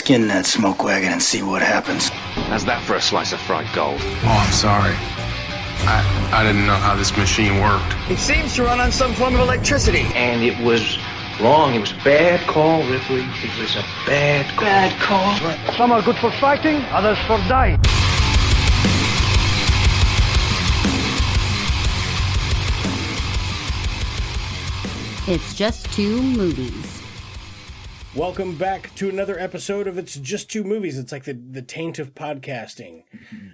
Skin that smoke wagon and see what happens. How's that for a slice of fried gold? Oh, I'm sorry. I didn't know how this machine worked. It seems to run on some form of electricity. And it was wrong. It was a bad call, Ripley. It was a bad call. Some are good for fighting, others for dying. It's Just Two Movies. Welcome back to another episode of It's Just Two Movies. It's like the taint of podcasting.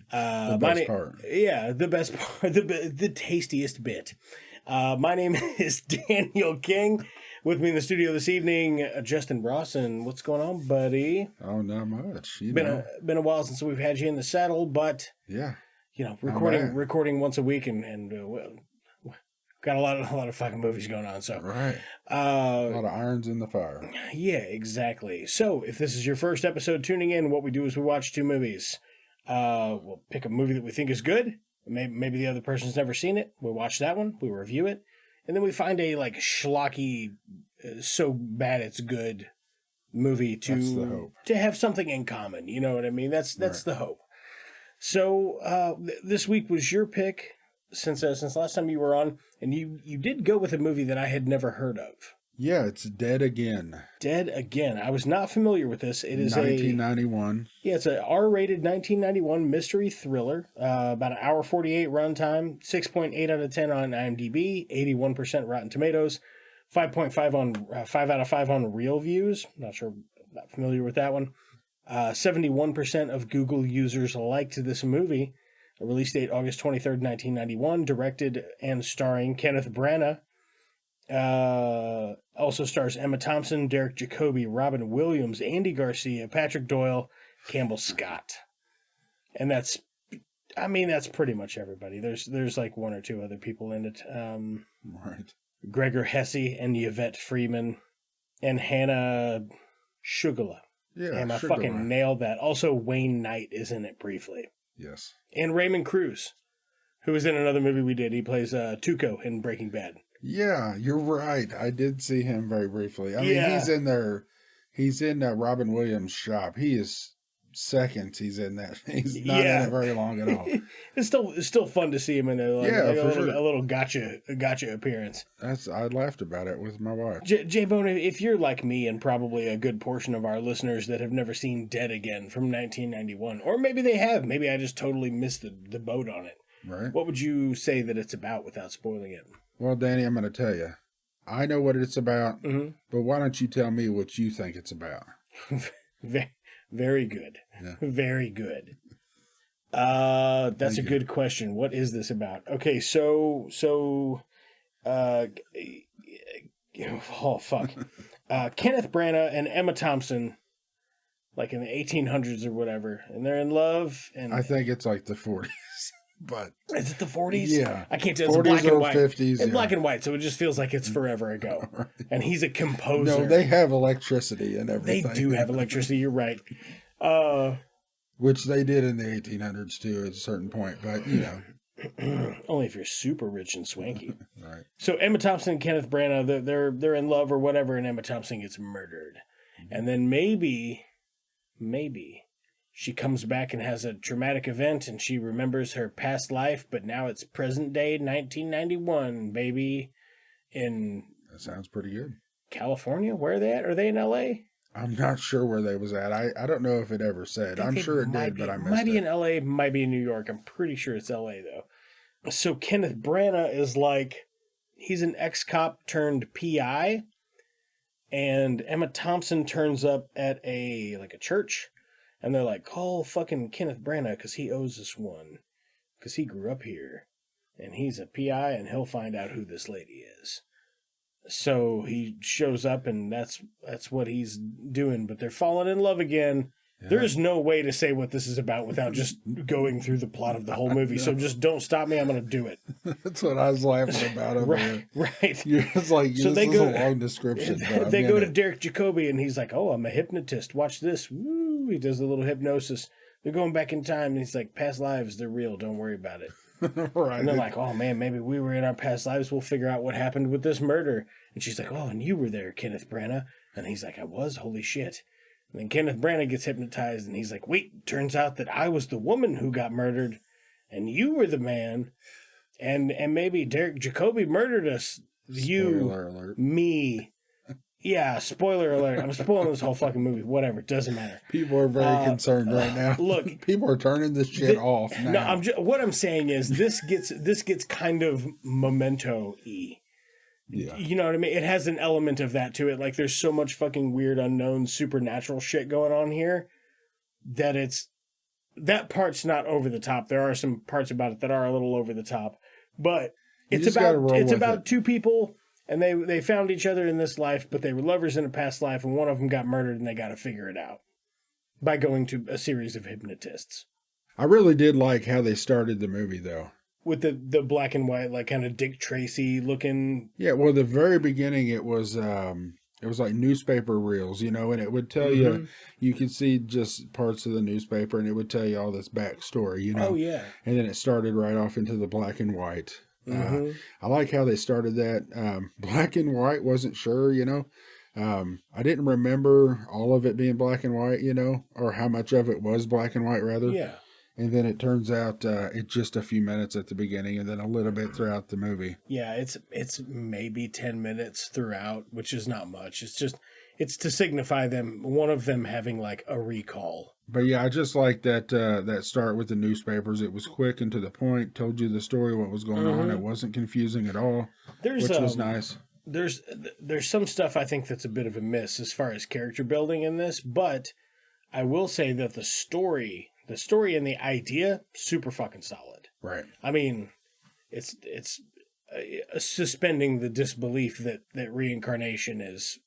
The best part. Yeah, the best part, the tastiest bit. My name is Daniel King. With me in the studio this evening, Justin Brawson. What's going on, buddy? Oh, not much. Been a while since we've had you in the saddle, but yeah, recording once a week and got a lot of fucking movies going on. So right, a lot of irons in the fire. Yeah, exactly. So if this is your first episode tuning in, what we do is we watch two movies. We'll pick a movie that we think is good. Maybe the other person's never seen it. We watch that one. We review it. And then we find a schlocky, so bad it's good movie to have something in common. You know what I mean? That's right. The hope. So this week was your pick since last time you were on, and you did go with a movie that I had never heard of. Yeah, it's Dead Again. Dead Again. I was not familiar with this. It is 1991. It's an R-rated 1991 mystery thriller. About an hour 48 runtime. 6.8 out of 10 on IMDb. 81% Rotten Tomatoes. 5.5 on 5 out of 5 on Real Views. Not familiar with that one. 71% of Google users liked this movie. A release date August 23rd, 1991. Directed and starring Kenneth Branagh. Also stars Emma Thompson, Derek Jacobi, Robin Williams, Andy Garcia, Patrick Doyle, Campbell Scott. And that's pretty much everybody. There's like one or two other people in it. Right. Gregor Hesse and Yvette Freeman and Hannah Shugala. Yeah, and I fucking nailed that. Also, Wayne Knight is in it briefly. Yes. And Raymond Cruz, who was in another movie we did. He plays Tuco in Breaking Bad. Yeah, you're right. I did see him very briefly. I mean, he's in there. He's in Robin Williams' shop. He is seconds. He's in that. He's not in it very long at all. It's still fun to see him in there. A little gotcha appearance. I laughed about it with my wife. J-Bone, if you're like me and probably a good portion of our listeners that have never seen Dead Again from 1991, or maybe they have, maybe I just totally missed the boat on it. Right. What would you say that it's about without spoiling it? Well, Danny, I'm going to tell you. I know what it's about, but why don't you tell me what you think it's about? Very good. Yeah. Very good. That's a good question. What is this about? Okay, so oh fuck. Kenneth Branagh and Emma Thompson, like in the 1800s or whatever, and they're in love. And I think it's like the 40s. But is it the 40s? Yeah. I can't tell. It's 40s black and or white. 50s. It's black and white, so it just feels like it's forever ago. Right. And he's a composer. No, they have electricity and everything. They do have electricity, you're right. Which they did in the 1800s too at a certain point, but you know. Only if you're super rich and swanky. Right. So Emma Thompson and Kenneth Branagh, they're in love or whatever, and Emma Thompson gets murdered. And then maybe she comes back and has a traumatic event, and she remembers her past life, but now it's present day 1991, baby. That sounds pretty good. California? Where are they at? Are they in L.A.? I'm not sure where they was at. I don't know if it ever said. I'm sure it did, but I missed it. Might be in L.A., might be in New York. I'm pretty sure it's L.A., though. So Kenneth Branagh is he's an ex-cop turned PI, and Emma Thompson turns up at a church. And they're like, call fucking Kenneth Branagh because he owes us one. Because he grew up here. And he's a PI and he'll find out who this lady is. So he shows up and that's what he's doing. But they're falling in love again. Yeah. There is no way to say what this is about without just going through the plot of the whole movie. So just don't stop me. I'm going to do it. That's what I was laughing about over here. Right. It's like, so this is a long description. They go to Derek Jacobi and he's like, oh, I'm a hypnotist. Watch this. Woo. He does a little hypnosis. They're going back in time and he's like, past lives, they're real. Don't worry about it. Right. And they're like, oh man, maybe we were in our past lives. We'll figure out what happened with this murder. And she's like, oh, and you were there, Kenneth Branagh. And he's like, I was. Holy shit. And then Kenneth Branagh gets hypnotized, and he's like, wait, turns out that I was the woman who got murdered, and you were the man, and maybe Derek Jacobi murdered us. Spoiler alert. Me. Yeah, spoiler alert. I'm spoiling this whole fucking movie. Whatever, it doesn't matter. People are very concerned right now. Look, people are turning this shit off now. No, what I'm saying is this gets kind of Memento-y. Yeah. You know what I mean? It has an element of that to it. Like, there's so much fucking weird, unknown, supernatural shit going on here that part's not over the top. There are some parts about it that are a little over the top, but it's about two people, and they found each other in this life, but they were lovers in a past life, and one of them got murdered, and they got to figure it out by going to a series of hypnotists. I really did like how they started the movie, though. With the black and white, like kind of Dick Tracy looking. Yeah, well, the very beginning, it was like newspaper reels, and it would tell you could see just parts of the newspaper, and it would tell you all this backstory, Oh, yeah. And then it started right off into the black and white. I like how they started that. Black and white, wasn't sure, I didn't remember all of it being black and white, or how much of it was black and white, rather. Yeah. And then it turns out it's just a few minutes at the beginning and then a little bit throughout the movie. Yeah, it's maybe 10 minutes throughout, which is not much. It's to signify one of them having like a recall. But yeah, I just like that start with the newspapers. It was quick and to the point, told you the story, what was going on. It wasn't confusing at all, which was nice. There's some stuff I think that's a bit of a miss as far as character building in this, but I will say that the story and the idea, super fucking solid. Right. I mean, it's suspending the disbelief that reincarnation is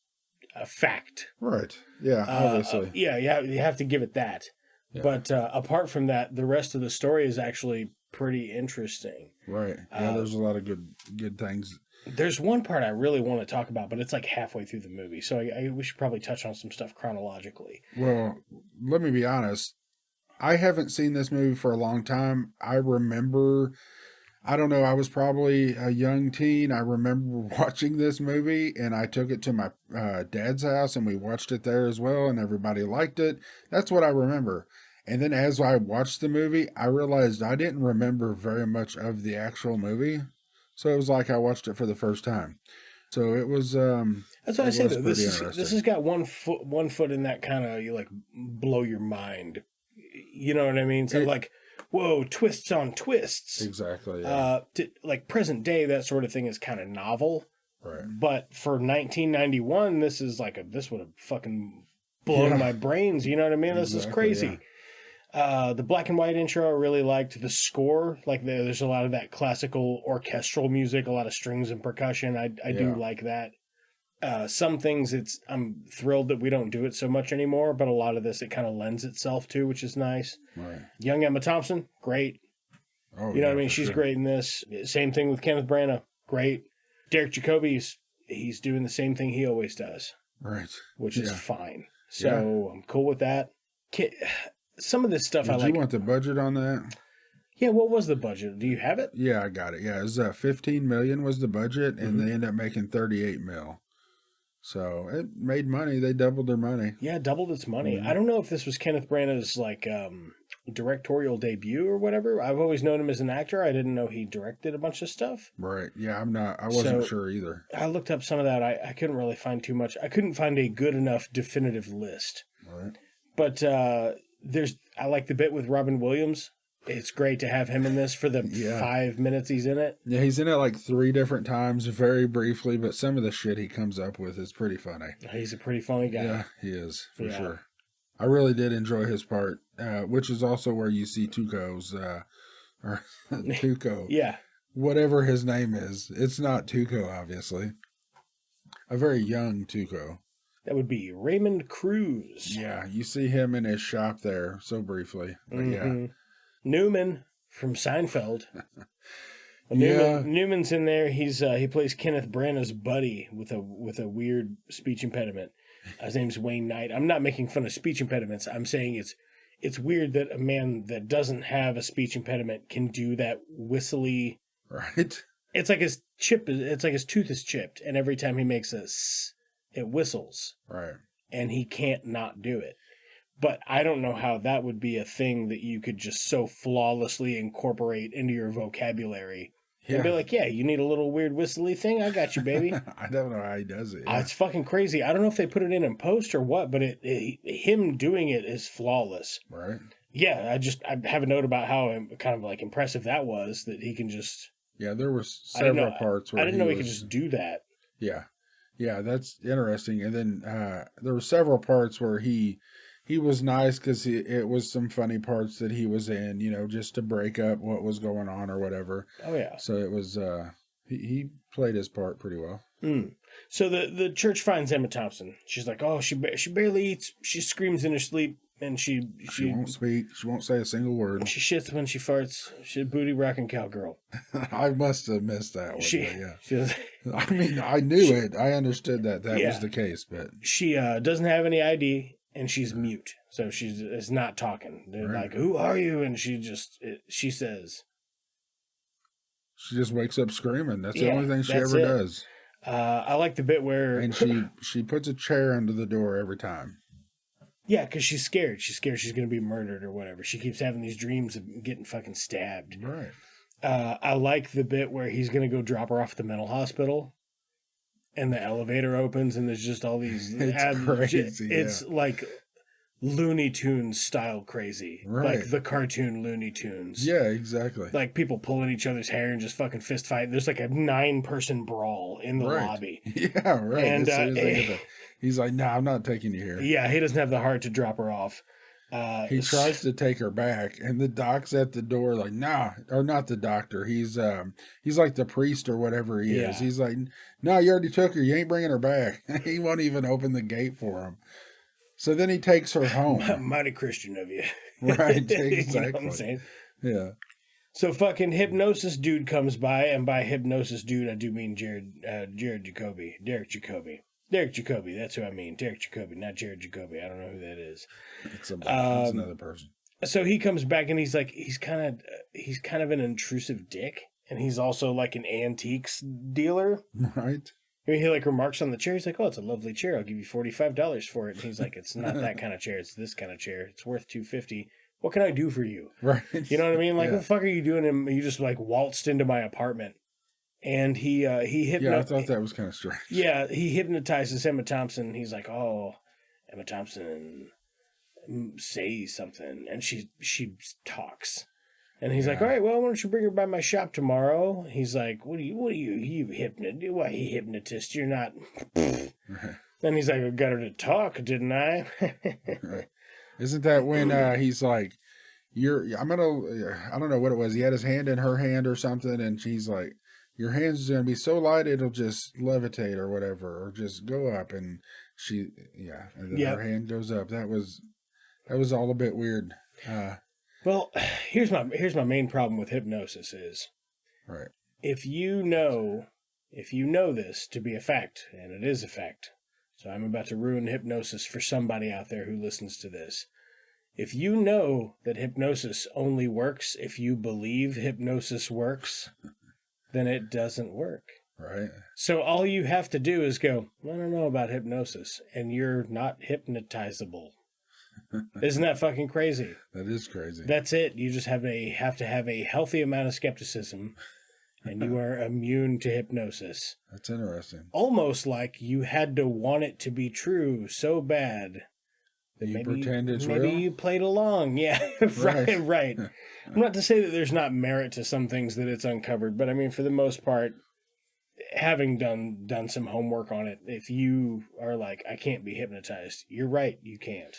a fact. Right. Yeah, obviously. Yeah, you have to give it that. Yeah. But apart from that, the rest of the story is actually pretty interesting. Right. Yeah, there's a lot of good things. There's one part I really want to talk about, but it's like halfway through the movie, so we should probably touch on some stuff chronologically. Well, let me be honest. I haven't seen this movie for a long time. I remember, I don't know, I was probably a young teen. I remember watching this movie, and I took it to my dad's house, and we watched it there as well, and everybody liked it. That's what I remember. And then as I watched the movie, I realized I didn't remember very much of the actual movie. So it was like I watched it for the first time. So it was. That's what I say, though. This has got one foot in that kind of, you like, blow your mind. You know what I mean? So like, whoa, twists on twists. Exactly. Yeah. Like present day, that sort of thing is kind of novel. Right. But for 1991, this would have fucking blown my brains. You know what I mean? This is crazy. Yeah. The black and white intro, I really liked. The score, like there's a lot of that classical orchestral music, a lot of strings and percussion. I do like that. Some things I'm thrilled that we don't do it so much anymore, but a lot of this it kind of lends itself to, which is nice. Right. Young Emma Thompson, great. Oh, you know what I mean? She's great in this. Same thing with Kenneth Branagh, great. Derek Jacobi, he's doing the same thing he always does. Right. Which is fine. So I'm cool with that. Some of this stuff I like. Did you want the budget on that? Yeah, what was the budget? Do you have it? Yeah, I got it. Yeah, it was $15 million was the budget, and they ended up making $38 million. So it made money. They doubled their money. Yeah, doubled its money. I don't know if this was Kenneth Branagh's like directorial debut or whatever. I've always known him as an actor. I didn't know he directed a bunch of stuff. Right. Yeah, I wasn't sure either. I looked up some of that. I couldn't really find too much. I couldn't find a good enough definitive list. Right. But I like the bit with Robin Williams. It's great to have him in this for the 5 minutes he's in it. Yeah, he's in it like 3 different times, very briefly, but some of the shit he comes up with is pretty funny. He's a pretty funny guy. Yeah, he is, for sure. I really did enjoy his part, which is also where you see Tuco's, or Tuco. Yeah. Whatever his name is. It's not Tuco, obviously. A very young Tuco. That would be Raymond Cruz. Yeah, you see him in his shop there, so briefly. But yeah. Newman from Seinfeld. Newman's in there. He plays Kenneth Branagh's buddy with a weird speech impediment. His name's Wayne Knight. I'm not making fun of speech impediments. I'm saying it's weird that a man that doesn't have a speech impediment can do that whistly. Right. It's like his tooth is chipped, and every time he makes a s, it whistles. Right. and he can't not do it. But I don't know how that would be a thing that you could just so flawlessly incorporate into your vocabulary. And be like, yeah, you need a little weird whistly thing? I got you, baby. I don't know how he does it. Yeah. It's fucking crazy. I don't know if they put it in post or what, but him doing it is flawless. Right. Yeah, I have a note about how kind of like impressive that was, that he can just... Yeah, there were several parts where I didn't know he could just do that. Yeah. Yeah, that's interesting. And then there were several parts where he was nice because it was some funny parts that he was in, just to break up what was going on or whatever. Oh, yeah. So it was, he played his part pretty well. Mm. So the church finds Emma Thompson. She's like, oh, she barely eats. She screams in her sleep, and she won't speak. She won't say a single word. She shits when she farts. She's a booty rocking cowgirl. I must have missed that one. Yeah. I mean, I knew it. I understood that was the case, but she doesn't have any ID. And she's mute, so is not talking. They're like, "Who are you?" And she says, she just wakes up screaming. That's the only thing she ever does. I like the bit where and she puts a chair under the door every time. Yeah, because she's scared. She's scared she's going to be murdered or whatever. She keeps having these dreams of getting fucking stabbed. Right. I like the bit where he's going to go drop her off at the mental hospital. And the elevator opens, and there's just all these... It's crazy, It's like Looney Tunes style crazy. Right. Like the cartoon Looney Tunes. Yeah, exactly. Like people pulling each other's hair and just fucking fist fighting. There's like a 9-person brawl in the lobby. Yeah, right. And he's like, "No, I'm not taking you here." Yeah, he doesn't have the heart to drop her off. He tries to take her back, and the doc's at the door like, "Nah," or not the doctor. He's like the priest or whatever he is. He's like, "No, you already took her. You ain't bringing her back." He won't even open the gate for him. So then he takes her home. Mighty Christian of you. Right, exactly. You know what I'm saying? Yeah. So fucking hypnosis dude comes by, and by hypnosis dude, I do mean Derek Jacobi. Derek Jacobi, that's who I mean. Derek Jacobi, not Jared Jacobi. I don't know who that is. It's another person. So he comes back and he's like, he's kind of an intrusive dick, and he's also like an antiques dealer. Right. I mean, he like remarks on the chair. He's like, "Oh, it's a lovely chair. I'll give you $45 for it." And he's like, "It's not that kind of chair. It's this kind of chair. It's worth $250. What can I do for you?" Right. You know what I mean? Like, what the fuck are you doing? And you just like waltzed into my apartment. And he I thought that was kind of strange. Yeah, he hypnotizes Emma Thompson. He's like, "Oh, Emma Thompson, say something," and she talks. And he's like, "All right, well, why don't you bring her by my shop tomorrow?" He's like, "What are you hypnotist? Why you hypnotist? You're not." Right. Then he's like, "I got her to talk, didn't I?" Right. Isn't that when he's like, I don't know what it was. He had his hand in her hand or something, and she's like, "Your hand's going to be so light it'll just levitate or whatever, or just go up." And and then her hand goes up. That was all a bit weird. Well, here's my main problem with hypnosis is, right. If you know this to be a fact, and it is a fact, so I'm about to ruin hypnosis for somebody out there who listens to this. If you know that hypnosis only works if you believe hypnosis works, then it doesn't work. Right. So all you have to do is go, "I don't know about hypnosis," and you're not hypnotizable. Isn't that fucking crazy? That is crazy. That's it. You just have to have a healthy amount of skepticism, and you are immune to hypnosis. That's interesting. Almost like you had to want it to be true so bad that you maybe pretend it's real? Maybe you played along. Yeah, right. I'm not to say that there's not merit to some things that it's uncovered, but I mean, for the most part, having done some homework on it, if you are like, "I can't be hypnotized," you're right, you can't.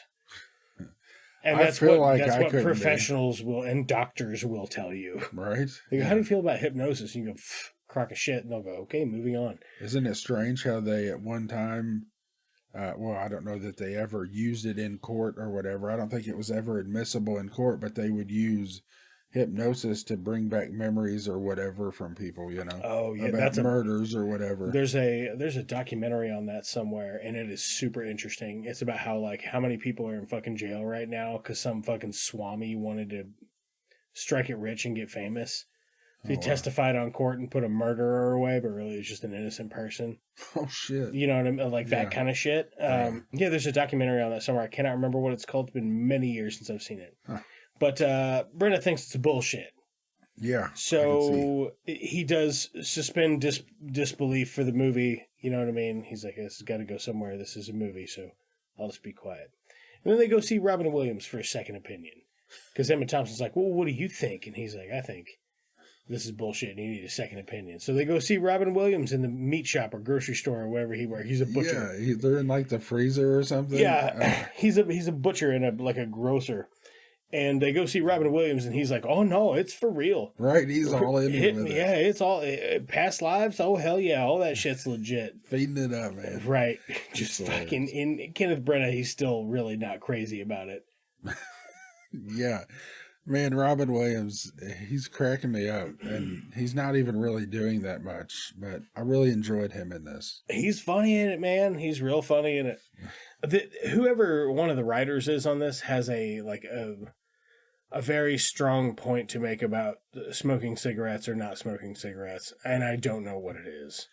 And that's what professionals will and doctors will tell you. Right. They go, "How do you feel about hypnosis?" And you go, "Crock of shit," and they'll go, "Okay, moving on." Isn't it strange how they at one time, I don't know that they ever used it in court or whatever. I don't think it was ever admissible in court, but they would use hypnosis to bring back memories or whatever from people, Oh yeah, about murders or whatever. There's a documentary on that somewhere, and it is super interesting. It's about how many people are in fucking jail right now because some fucking swami wanted to strike it rich and get famous. He testified on court and put a murderer away, but really it's just an innocent person. Oh, shit. You know what I mean? Like that kind of shit. Yeah, there's a documentary on that somewhere. I cannot remember what it's called. It's been many years since I've seen it. Huh. But Brenda thinks it's bullshit. Yeah. So he does suspend disbelief for the movie. You know what I mean? He's like, this has got to go somewhere. This is a movie, so I'll just be quiet. And then they go see Robin Williams for a second opinion. Because Emma Thompson's like, well, what do you think? And he's like, I think this is bullshit and you need a second opinion. So they go see Robin Williams in the meat shop or grocery store or wherever he works. He's a butcher. Yeah, they're in like the freezer or something. Yeah, he's a butcher and a grocer. And they go see Robin Williams and he's like, oh no, it's for real. Right, he's all in with it. Yeah, it's all past lives. Oh hell yeah, all that shit's legit. Feeding it up, man. Right. Just fucking in Kenneth Branagh, he's still really not crazy about it. Yeah. Man, Robin Williams, he's cracking me up, and he's not even really doing that much, but I really enjoyed him in this. He's funny in it, man. He's real funny in it. Whoever one of the writers is on this has a very strong point to make about smoking cigarettes or not smoking cigarettes, and I don't know what it is.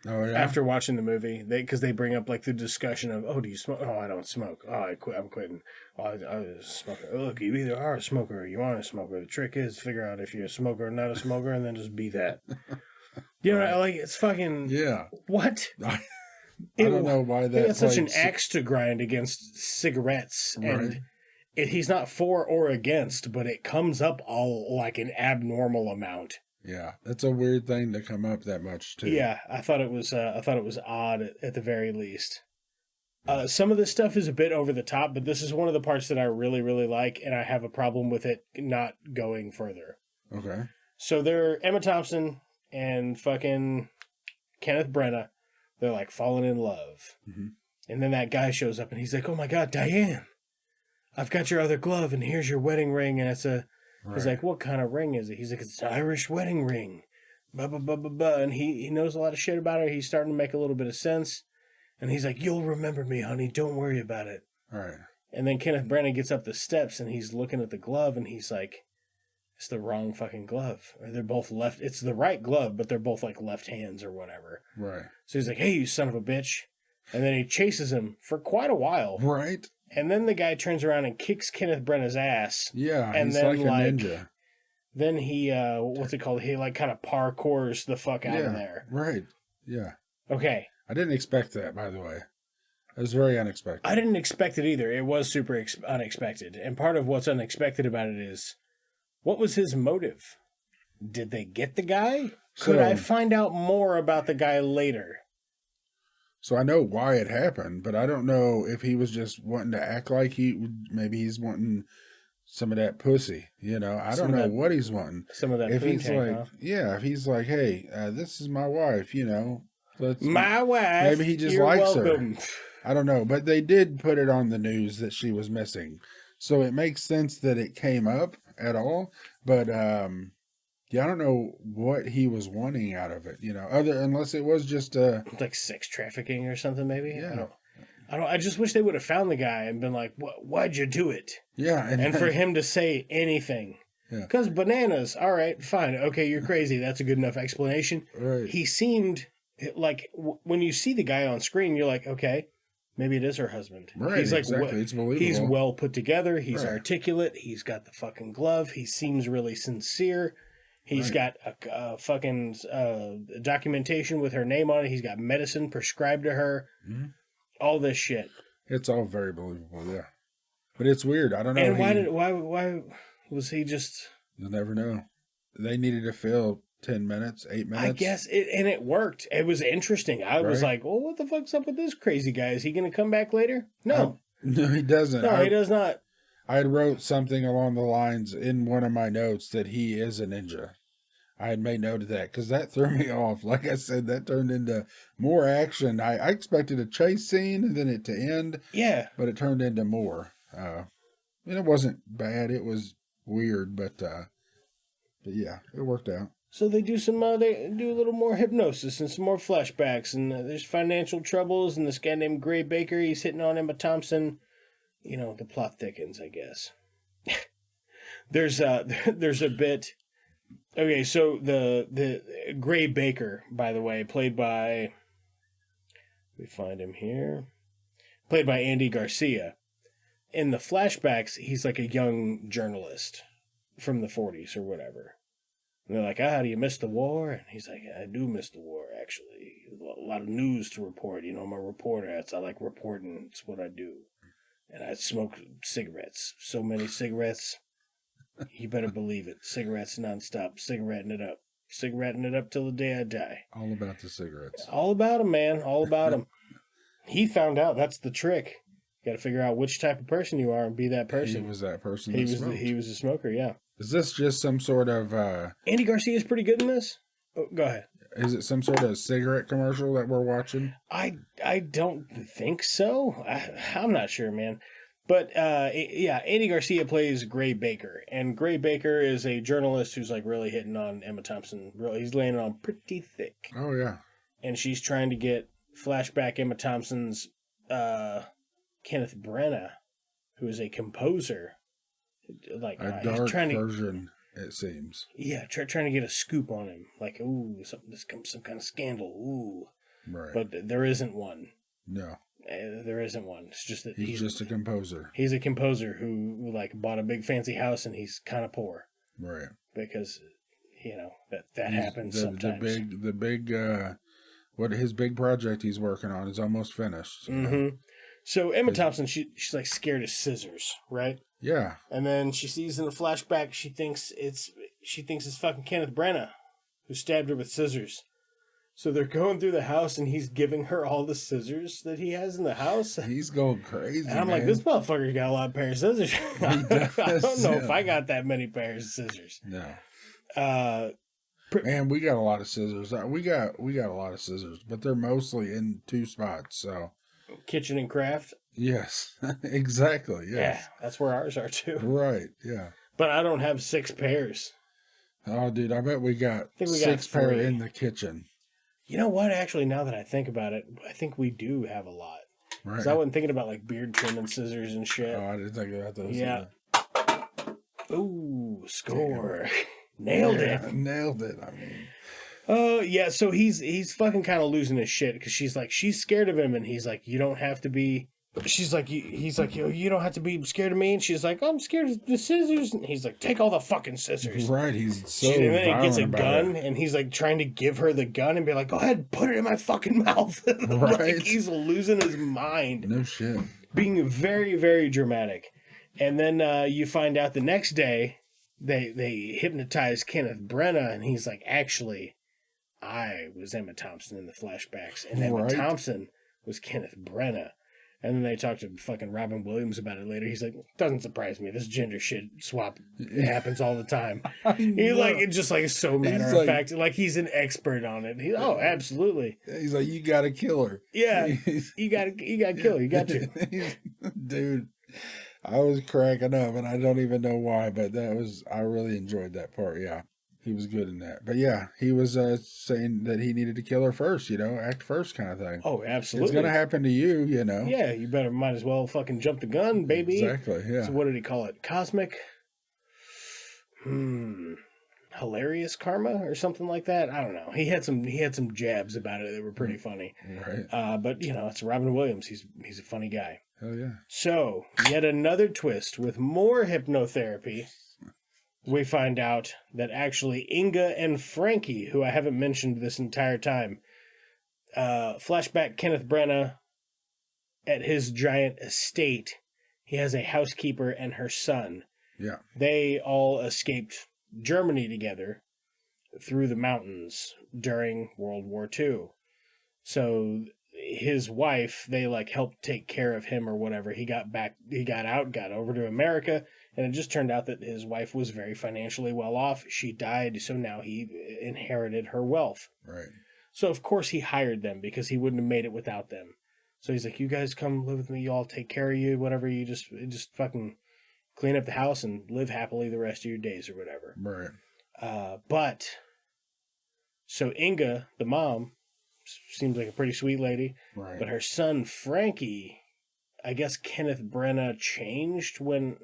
Oh, yeah? After watching the movie, because they bring up like the discussion of, oh, do you smoke? Oh, I don't smoke. Oh, I'm quitting. Oh, I was a smoker. Look, you either are a smoker or you aren't a smoker. The trick is figure out if you're a smoker or not a smoker, and then just be that. You know, like it's fucking what? I don't know why that. It's such an axe to grind against cigarettes, and he's not for or against, but it comes up all like an abnormal amount. Yeah, that's a weird thing to come up that much too. Yeah, I thought it was odd at the very least. Some of this stuff is a bit over the top, but this is one of the parts that I really, really like, and I have a problem with it not going further. Okay. So they're Emma Thompson and fucking Kenneth Branagh. They're like falling in love. Mm-hmm. And then that guy shows up and he's like, oh my God, Diane, I've got your other glove and here's your wedding ring. And it's he's like, what kind of ring is it? He's like, it's an Irish wedding ring. Blah, blah, blah, blah, blah. And he knows a lot of shit about her. He's starting to make a little bit of sense. And he's like, you'll remember me, honey. Don't worry about it. All right. And then Kenneth Branagh gets up the steps and he's looking at the glove and he's like, it's the wrong fucking glove. Or they're both left. It's the right glove, but they're both like left hands or whatever. Right. So he's like, hey, you son of a bitch. And then he chases him for quite a while. Right. And then the guy turns around and kicks Kenneth Branagh's ass. Yeah, and he's then, like a ninja. Then he, what's it called? He like kind of parkours the fuck out of there. Right. Yeah. Okay. I didn't expect that, by the way. It was very unexpected. I didn't expect it either. It was super unexpected. And part of what's unexpected about it is, what was his motive? Did they get the guy? Could I find out more about the guy later? So I know why it happened, but I don't know if he was just wanting to act like maybe he's wanting some of that pussy, you know? I don't know what he's wanting. Some of that if he's tank, like, huh? Yeah, if he's like, hey, this is my wife, you know. My wife. Maybe he just likes her. I don't know, but they did put it on the news that she was missing. So it makes sense that it came up at all, but yeah, I don't know what he was wanting out of it, you know, unless it was just like sex trafficking or something, maybe. Yeah. I just wish they would have found the guy and been like, why'd you do it? Yeah. And for him to say anything. Because bananas, all right, fine. Okay, you're crazy. That's a good enough explanation. Right. He seemed like, when you see the guy on screen, you're like, okay, maybe it is her husband. Right, he's like, exactly. It's believable. He's well put together. He's articulate. He's got the fucking glove. He seems really sincere. He's got a fucking documentation with her name on it. He's got medicine prescribed to her. Mm-hmm. All this shit. It's all very believable, yeah. But it's weird. I don't know. And why was he just... You'll never know. They needed to fill 10 minutes, 8 minutes. I guess, and it worked. It was interesting. I was like, well, what the fuck's up with this crazy guy? Is he going to come back later? No. No, he doesn't. No, he does not. I had wrote something along the lines in one of my notes that he is a ninja. I had made note of that because that threw me off. Like I said, that turned into more action. I expected a chase scene and then it to end. Yeah. But it turned into more. And it wasn't bad. It was weird, but yeah, it worked out. So they do they do a little more hypnosis and some more flashbacks, and there's financial troubles, and this guy named Gray Baker, he's hitting on Emma Thompson. You know, the plot thickens, I guess. There's a bit Okay, so the Gray Baker, by the way, played by, we find him here, played by Andy Garcia. In the flashbacks, he's like a young journalist from the 40s or whatever. And they're like, do you miss the war? And he's like, I do miss the war, actually. A lot of news to report. You know, I'm a reporter. I like reporting. It's what I do. And I smoke cigarettes. So many cigarettes. You better believe it. Cigarettes nonstop. Cigaretting it up. Cigaretting it up till the day I die. All about the cigarettes. All about him, man. All about him. He found out. That's the trick. You got to figure out which type of person you are and be that person. He was that person. He was a smoker, yeah. Is this just some sort of... Andy Garcia is pretty good in this. Oh, go ahead. Is it some sort of cigarette commercial that we're watching? I don't think so. I'm not sure, man. But, yeah, Andy Garcia plays Gray Baker. And Gray Baker is a journalist who's, like, really hitting on Emma Thompson. Really, he's laying it on pretty thick. Oh, yeah. And she's trying to get flashback Emma Thompson's Kenneth Branagh, who is a composer. Like a dark version, it seems. Yeah, trying to get a scoop on him. Like, ooh, some kind of scandal. Ooh. Right. But there isn't one. No. There isn't one. It's just that he's just a composer. He's a composer who like bought a big fancy house and he's kind of poor. Right. Because, you know, that happens sometimes. The big what his big project he's working on is almost finished. Mm-hmm. So Emma Thompson, she's like scared of scissors, right? Yeah. And then she sees in the flashback, she thinks it's fucking Kenneth Branagh who stabbed her with scissors. So they're going through the house and he's giving her all the scissors that he has in the house. He's going crazy. And I'm like, this motherfucker's got a lot of pairs of scissors. I don't know if I got that many pairs of scissors. No. Man, we got a lot of scissors. We got a lot of scissors, but they're mostly in two spots. So kitchen and craft. Yes, exactly. Yes. Yeah, that's where ours are too. Right. Yeah. But I don't have 6 pairs. Oh, dude, I bet we got 6 pair in the kitchen. You know what? Actually, now that I think about it, I think we do have a lot. Right. Because I wasn't thinking about like beard trimming scissors and shit. Oh, I didn't think about those. Yeah. Ooh, score. Nailed it. Nailed it. I mean. Oh, yeah. So he's fucking kind of losing his shit because she's scared of him, and he's like, you don't have to be. He's like, you don't have to be scared of me. And she's like, I'm scared of the scissors. And he's like, take all the fucking scissors. Right. He's so and then he gets a gun, and he's like trying to give her the gun and be like, go ahead, put it in my fucking mouth. Right. Like he's losing his mind. No shit. Being very, very dramatic. And then you find out the next day they hypnotize Kenneth Branagh, and he's like, actually, I was Emma Thompson in the flashbacks, and Emma Thompson was Kenneth Branagh. And then they talked to fucking Robin Williams about it later. He's like, doesn't surprise me. This gender shit swap happens all the time. He like, it's just like so matter of fact. Like he's an expert on it. Oh, absolutely. He's like, you gotta kill her. Yeah, you gotta kill her. You got to. Dude, I was cracking up, and I don't even know why, but I really enjoyed that part. Yeah. He was good in that. But yeah, he was saying that he needed to kill her first, act first kind of thing. Oh, absolutely. It's going to happen to you, Yeah, you might as well fucking jump the gun, baby. Exactly, yeah. So what did he call it? Cosmic? Hilarious karma or something like that? I don't know. He had some jabs about it that were pretty funny. Right. But, it's Robin Williams. He's a funny guy. Hell yeah. So, yet another twist with more hypnotherapy. We find out that actually Inga and Frankie, who I haven't mentioned this entire time, flashback Kenneth Branagh at his giant estate. He has a housekeeper and her son. Yeah. They all escaped Germany together through the mountains during World War II. So his wife, they like helped take care of him or whatever. He got over to America. And it just turned out that his wife was very financially well off. She died, so now he inherited her wealth. Right. So, of course, he hired them because he wouldn't have made it without them. So he's like, you guys come live with me. I'll take care of you, whatever. You just fucking clean up the house and live happily the rest of your days or whatever. Right. So Inga, the mom, seems like a pretty sweet lady. Right. But her son, Frankie, I guess Kenneth Branagh changed when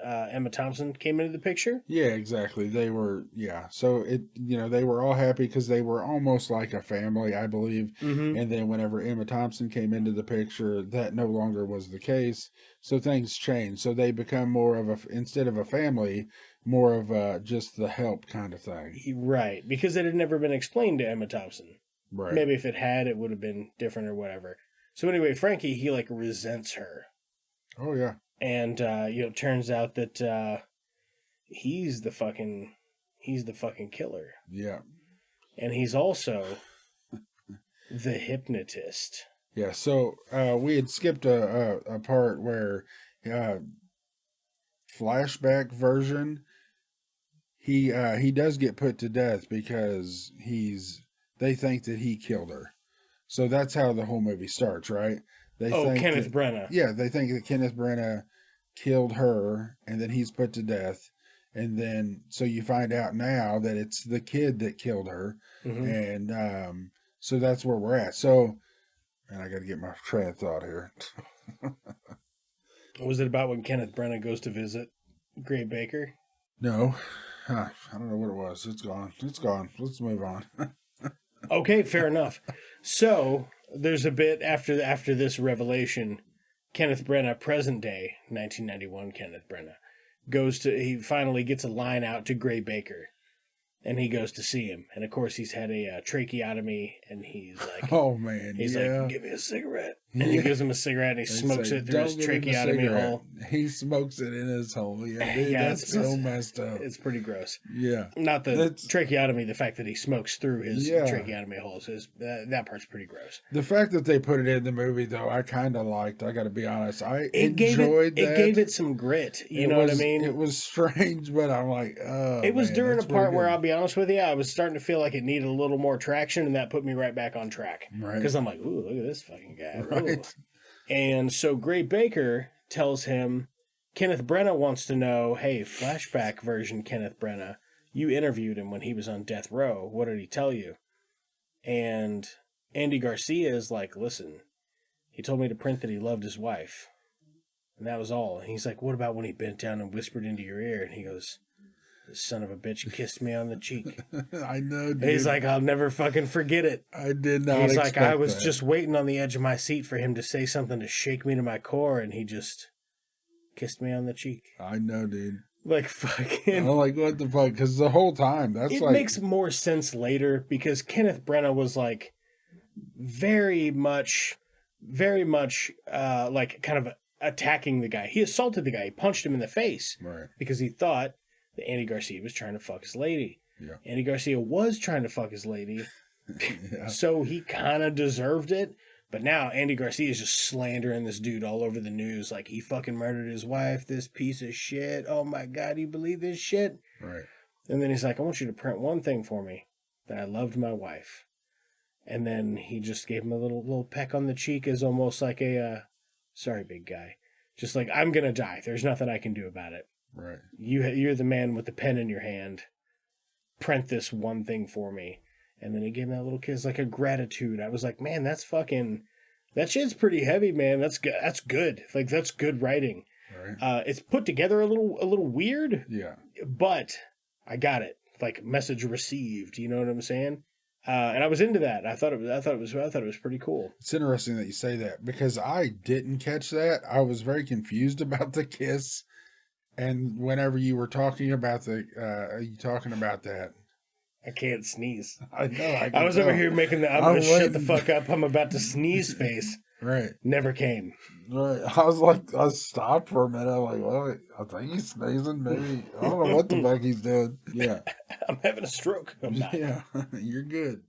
Emma Thompson came into the picture. Yeah, exactly. They were, yeah. So they were all happy because they were almost like a family, I believe. Mm-hmm. And then whenever Emma Thompson came into the picture, that no longer was the case. So things changed. So they become more of instead of a family, more of just the help kind of thing. Right, because it had never been explained to Emma Thompson. Right. Maybe if it had, it would have been different or whatever. So anyway, Frankie, he like resents her. Oh yeah. And turns out that he's the fucking killer. Yeah. And he's also the hypnotist. Yeah, so we had skipped a part where flashback version he does get put to death because they think that he killed her. So that's how the whole movie starts, right? They think Kenneth Branagh. Yeah, they think that Kenneth Branagh killed her and then he's put to death. And then so you find out now that it's the kid that killed her. Mm-hmm. And so that's where we're at. So, and I got to get my train of thought here. Was it about when Kenneth Branagh goes to visit Gray Baker? No. I don't know what it was. It's gone. Let's move on. Okay, fair enough. So there's a bit after this revelation, Kenneth Branagh, present day, 1991 Kenneth Branagh, he finally gets a line out to Gray Baker, and he goes to see him. And of course, he's had a tracheotomy, and he's like, oh man, he's yeah. like, give me a cigarette. And he gives him a cigarette, and he smokes it through his tracheotomy hole. He smokes it in his hole. Yeah, dude, Yeah, that's so messed up. It's pretty gross. Yeah. Not the tracheotomy, the fact that he smokes through his tracheotomy holes. That part's pretty gross. The fact that they put it in the movie, though, I kind of liked. I got to be honest. I enjoyed that. It gave it some grit. You know what I mean? It was strange, but I'm like, oh. It was during a part where, good. I'll be honest with you, I was starting to feel like it needed a little more traction, and that put me right back on track. Right. Because I'm like, ooh, look at this fucking guy. Right. Ooh. And so Gray Baker tells him, Kenneth Branagh wants to know, hey, flashback version Kenneth Branagh, you interviewed him when he was on death row. What did he tell you? And Andy Garcia is like, listen, he told me to print that he loved his wife. And that was all. And he's like, what about when he bent down and whispered into your ear? And he goes, the son of a bitch kissed me on the cheek. I know, dude. And he's like, I'll never fucking forget it. I did not He's expect like, I was that. just waiting on the edge of my seat for him to say something to shake me to my core, and he just kissed me on the cheek. I know, dude. Like, fucking... I'm like, what the fuck? Because the whole time, that's it like... makes more sense later, because Kenneth Branagh was, like, very much, like, kind of attacking the guy. He assaulted the guy. He punched him in the face. Right. Because he thought that Andy Garcia was trying to fuck his lady. Yeah. Andy Garcia was trying to fuck his lady. Yeah. So he kind of deserved it. But now Andy Garcia is just slandering this dude all over the news. Like, he fucking murdered his wife, this piece of shit. Oh my God, you believe this shit? Right. And then he's like, I want you to print one thing for me, that I loved my wife. And then he just gave him a little peck on the cheek as almost like a, sorry, big guy. Just like, I'm going to die. There's nothing I can do about it. Right. You're the man with the pen in your hand. Print this one thing for me. And then he gave him that little kiss, like a gratitude. I was like, man, that shit's pretty heavy, man. That's good. Like, that's good writing. Right. It's put together a little weird. Yeah. But I got it. Like, message received. You know what I'm saying? And I was into that. I thought it was pretty cool. It's interesting that you say that because I didn't catch that. I was very confused about the kiss. And whenever you were talking about that? I can't sneeze. I know. I was over here making the I'm going to shut the fuck up, I'm about to sneeze face. Right. Never came. Right. I was like, I stopped for a minute. I'm like, well, I think he's sneezing. Maybe. I don't know what the fuck he's doing. Yeah. I'm having a stroke. I'm not. Yeah. You're good.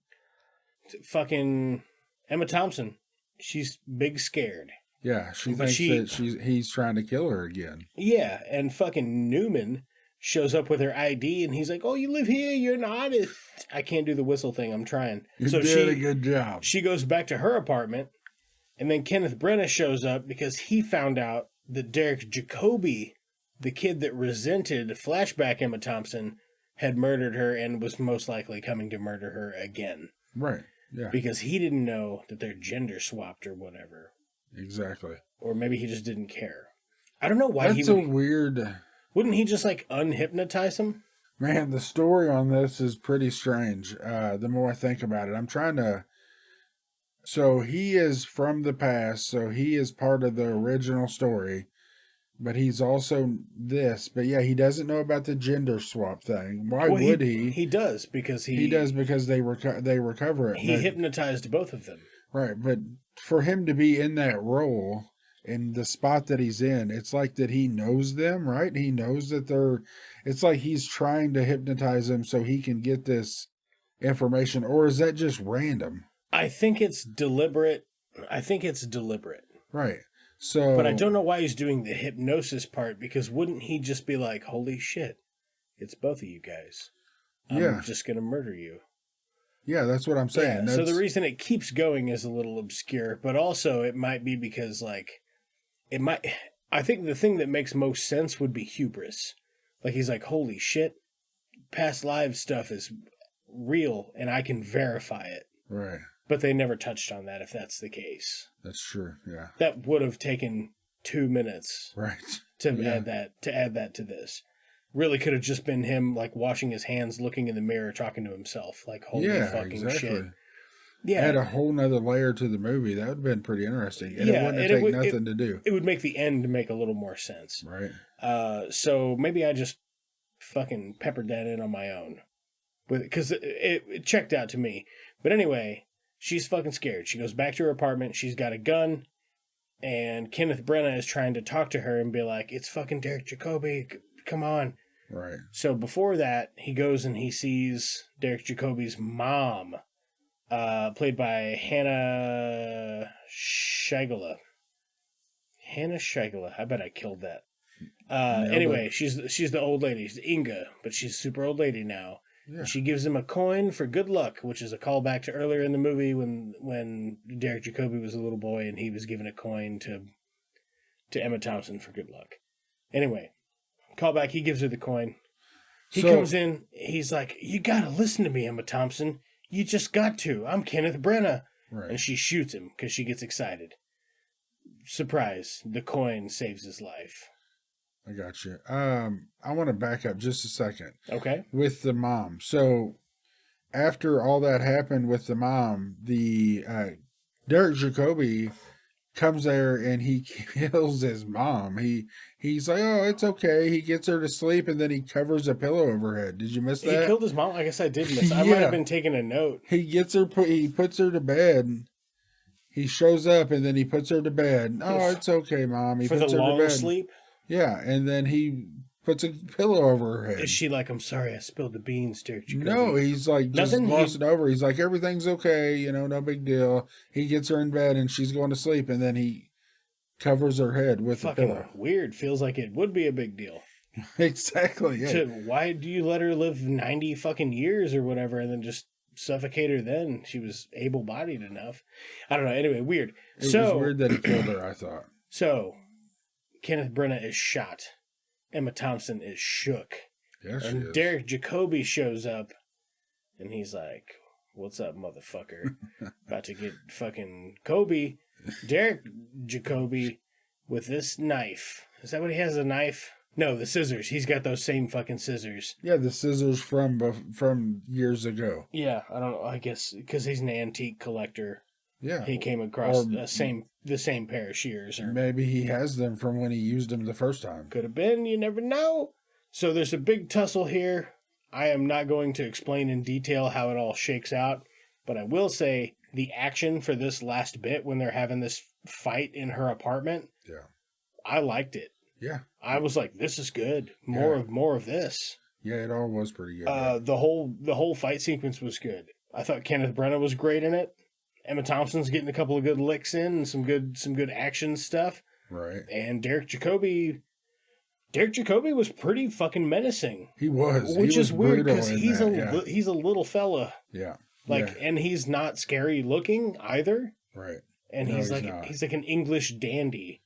Fucking Emma Thompson. She's big scared. Yeah. She thinks that he's trying to kill her again. Yeah. And fucking Newman shows up with her ID, and he's like, oh, you live here, you're an artist. I can't do the whistle thing, I'm trying. You did a good job. She goes back to her apartment, and then Kenneth Branagh shows up because he found out that Derek Jacobi, the kid that resented flashback Emma Thompson, had murdered her and was most likely coming to murder her again. Right, yeah. Because he didn't know that they're gender swapped or whatever. Exactly. Or maybe he just didn't care. I don't know why That's a weird... Wouldn't he just like unhypnotize him? Man, the story on this is pretty strange. The more I think about it, I'm trying to... So he is from the past, so he is part of the original story, but he's also this. But yeah, he doesn't know about the gender swap thing. Why would he? He does because He does because they recover it. He hypnotized both of them. Right, but for him to be in that role in the spot that he's in, it's like that he knows them, right? He knows that they're... It's like he's trying to hypnotize them so he can get this information, or is that just random? I think it's deliberate. Right. So, but I don't know why he's doing the hypnosis part, because wouldn't he just be like, holy shit, it's both of you guys. I'm just going to murder you. Yeah, that's what I'm saying. Yeah, so the reason it keeps going is a little obscure, but also it might be because, like, I think the thing that makes most sense would be hubris. Like, he's like, holy shit, past live stuff is real, and I can verify it. Right. But they never touched on that, if that's the case. That's true, yeah. That would have taken 2 minutes. Right. To add that to this. Really could have just been him, like, washing his hands, looking in the mirror, talking to himself. Like, holy fucking shit. Yeah. Add a whole nother layer to the movie. That would have been pretty interesting. And it wouldn't have taken nothing to do. It would make the end make a little more sense. Right. So maybe I just fucking peppered that in on my own. Because it checked out to me. But anyway, she's fucking scared. She goes back to her apartment. She's got a gun. And Kenneth Branagh is trying to talk to her and be like, it's fucking Derek Jacobi. Come on. Right. So before that, he goes and he sees Derek Jacobi's mom, played by Hannah Shigella. Hannah Shigella. I bet I killed that. Anyway, she's the old lady. She's Inga, but she's a super old lady now. Yeah. She gives him a coin for good luck, which is a callback to earlier in the movie when Derek Jacobi was a little boy and he was given a coin to Emma Thompson for good luck. Anyway, callback, he gives her the coin. He comes in, he's like, you gotta listen to me, Emma Thompson. You just got to. I'm Kenneth Branagh. Right. And she shoots him because she gets excited. Surprise, the coin saves his life. I got you. I want to back up just a second. Okay. With the mom. So after all that happened with the mom, the Derek Jacobi comes there and he kills his mom. He's like, oh, it's okay. He gets her to sleep and then he covers a pillow over her head. Did you miss that? He killed his mom? I guess I did miss. I might have been taking a note. He gets her. He puts her to bed. He shows up and then he puts her to bed. Oh, it's okay, Mom. He puts her to bed. For the long sleep? Yeah, and then he puts a pillow over her head. Is she like, I'm sorry, I spilled the beans, Derek Jacobi? No, he's like just glossing over. He's like, everything's okay, no big deal. He gets her in bed and she's going to sleep, and then he covers her head with a pillow. Fucking weird. Feels like it would be a big deal. Exactly. Yeah. Why do you let her live 90 fucking years or whatever and then just suffocate her then? She was able-bodied enough. I don't know. Anyway, weird. It was weird that he killed her, I thought. So, Kenneth Branagh is shot. Emma Thompson is shook. Yeah, she is. Derek Jacobi shows up, and he's like, what's up, motherfucker? About to get fucking Kobe. Derek Jacobi with this knife. Is that what he has, a knife? No, the scissors. He's got those same fucking scissors. Yeah, the scissors from years ago. Yeah, I don't know. I guess because he's an antique collector. Yeah, he came across the same pair of shears. Or maybe he has them from when he used them the first time. Could have been. You never know. So there's a big tussle here. I am not going to explain in detail how it all shakes out, but I will say the action for this last bit when they're having this fight in her apartment. Yeah, I liked it. Yeah, I was like, this is good. More of this. Yeah, it all was pretty good. The whole fight sequence was good. I thought Kenneth Branagh was great in it. Emma Thompson's getting a couple of good licks in and some good action stuff. Right. And Derek Jacobi was pretty fucking menacing. He was. Which is weird because he's a little fella. Yeah. And he's not scary looking either. Right. And he's like an English dandy.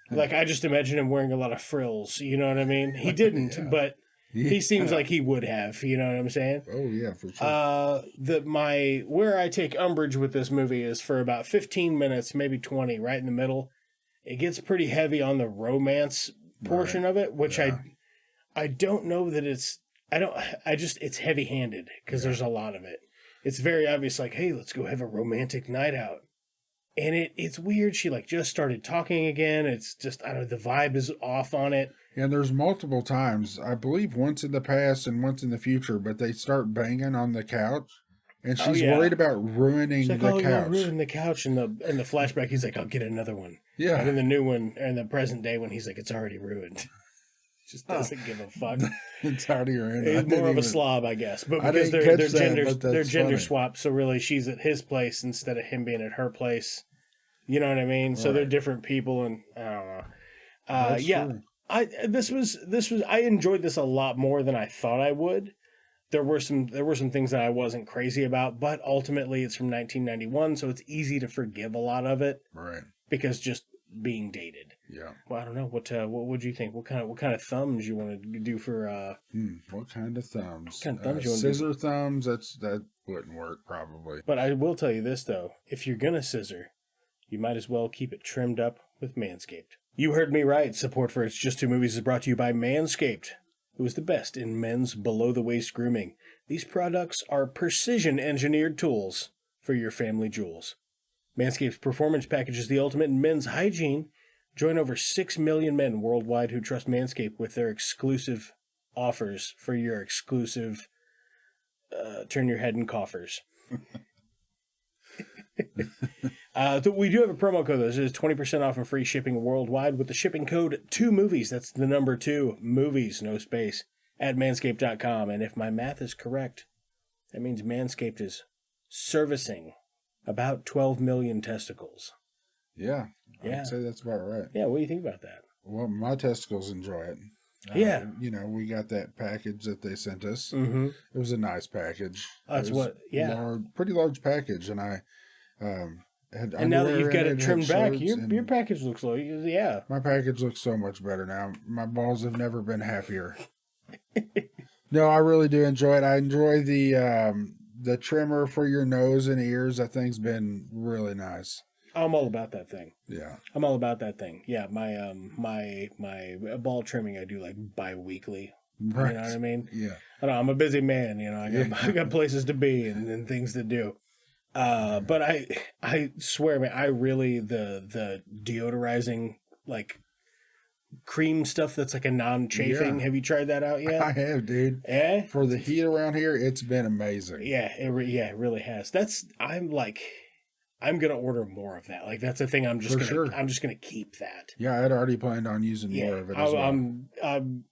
Like, I just imagine him wearing a lot of frills. You know what I mean? He didn't, but He seems like he would have, you know what I'm saying? Oh yeah, for sure. Where I take umbrage with this movie is for about 15 minutes, maybe 20, right in the middle. It gets pretty heavy on the romance portion of it, which I don't know that it's heavy-handed because there's a lot of it. It's very obvious, like, hey, let's go have a romantic night out. And it's weird. She like just started talking again. It's just, I don't know, the vibe is off on it. And there's multiple times, I believe once in the past and once in the future, but they start banging on the couch. And she's worried about ruining the couch. You'll ruin the couch. In the flashback, he's like, I'll get another one. Yeah. And in the new one, or in the present day one, he's like, it's already ruined. Just doesn't give a fuck. It's already ruined. He's more of a slob, I guess. But because they're gender swapped, so really she's at his place instead of him being at her place. You know what I mean? So they're different people, and I don't know. True. I enjoyed this a lot more than I thought I would. There were some things that I wasn't crazy about, but ultimately it's from 1991, so it's easy to forgive a lot of it. Right. Because just being dated. Yeah. Well, I don't know. What would you think? What kind of thumbs you want to do for what kind of thumbs? What kind of thumbs you want scissor to do? thumbs, that wouldn't work probably. But I will tell you this though, if you're gonna scissor, you might as well keep it trimmed up with Manscaped. You heard me right. Support for It's Just Two Movies is brought to you by Manscaped, who is the best in men's below-the-waist grooming. These products are precision-engineered tools for your family jewels. Manscaped's Performance Package is the ultimate in men's hygiene. Join over 6 million men worldwide who trust Manscaped with their exclusive offers for your exclusive turn your head and coffers. We do have a promo code. This is 20% off and free shipping worldwide with the shipping code 2movies. That's the number 2 movies, no space, at manscaped.com. And if my math is correct, that means Manscaped is servicing about 12 million testicles. Yeah. I'd say that's about right. Yeah, what do you think about that? Well, my testicles enjoy it. Yeah. We got that package that they sent us. Mm-hmm. It was a nice package. Pretty large package. And I had and now that you've got it trimmed back, your package looks like, my package looks so much better now. My balls have never been happier. No, I really do enjoy it. I enjoy the trimmer for your nose and ears. That thing's been really nice. I'm all about that thing. Yeah. I'm all about that thing. Yeah, my ball trimming I do like bi-weekly. Right. You know what I mean? Yeah. I'm a busy man, I got places to be and things to do. But I swear, man, I really the deodorizing like cream stuff that's like a non-chafing. Yeah. Have you tried that out yet? I have, dude. Yeah. For the heat around here, it's been amazing. Yeah, it really has. I'm gonna order more of that. Like that's the thing. I'm just gonna keep that. Yeah, I had already planned on using more of it as well. I'm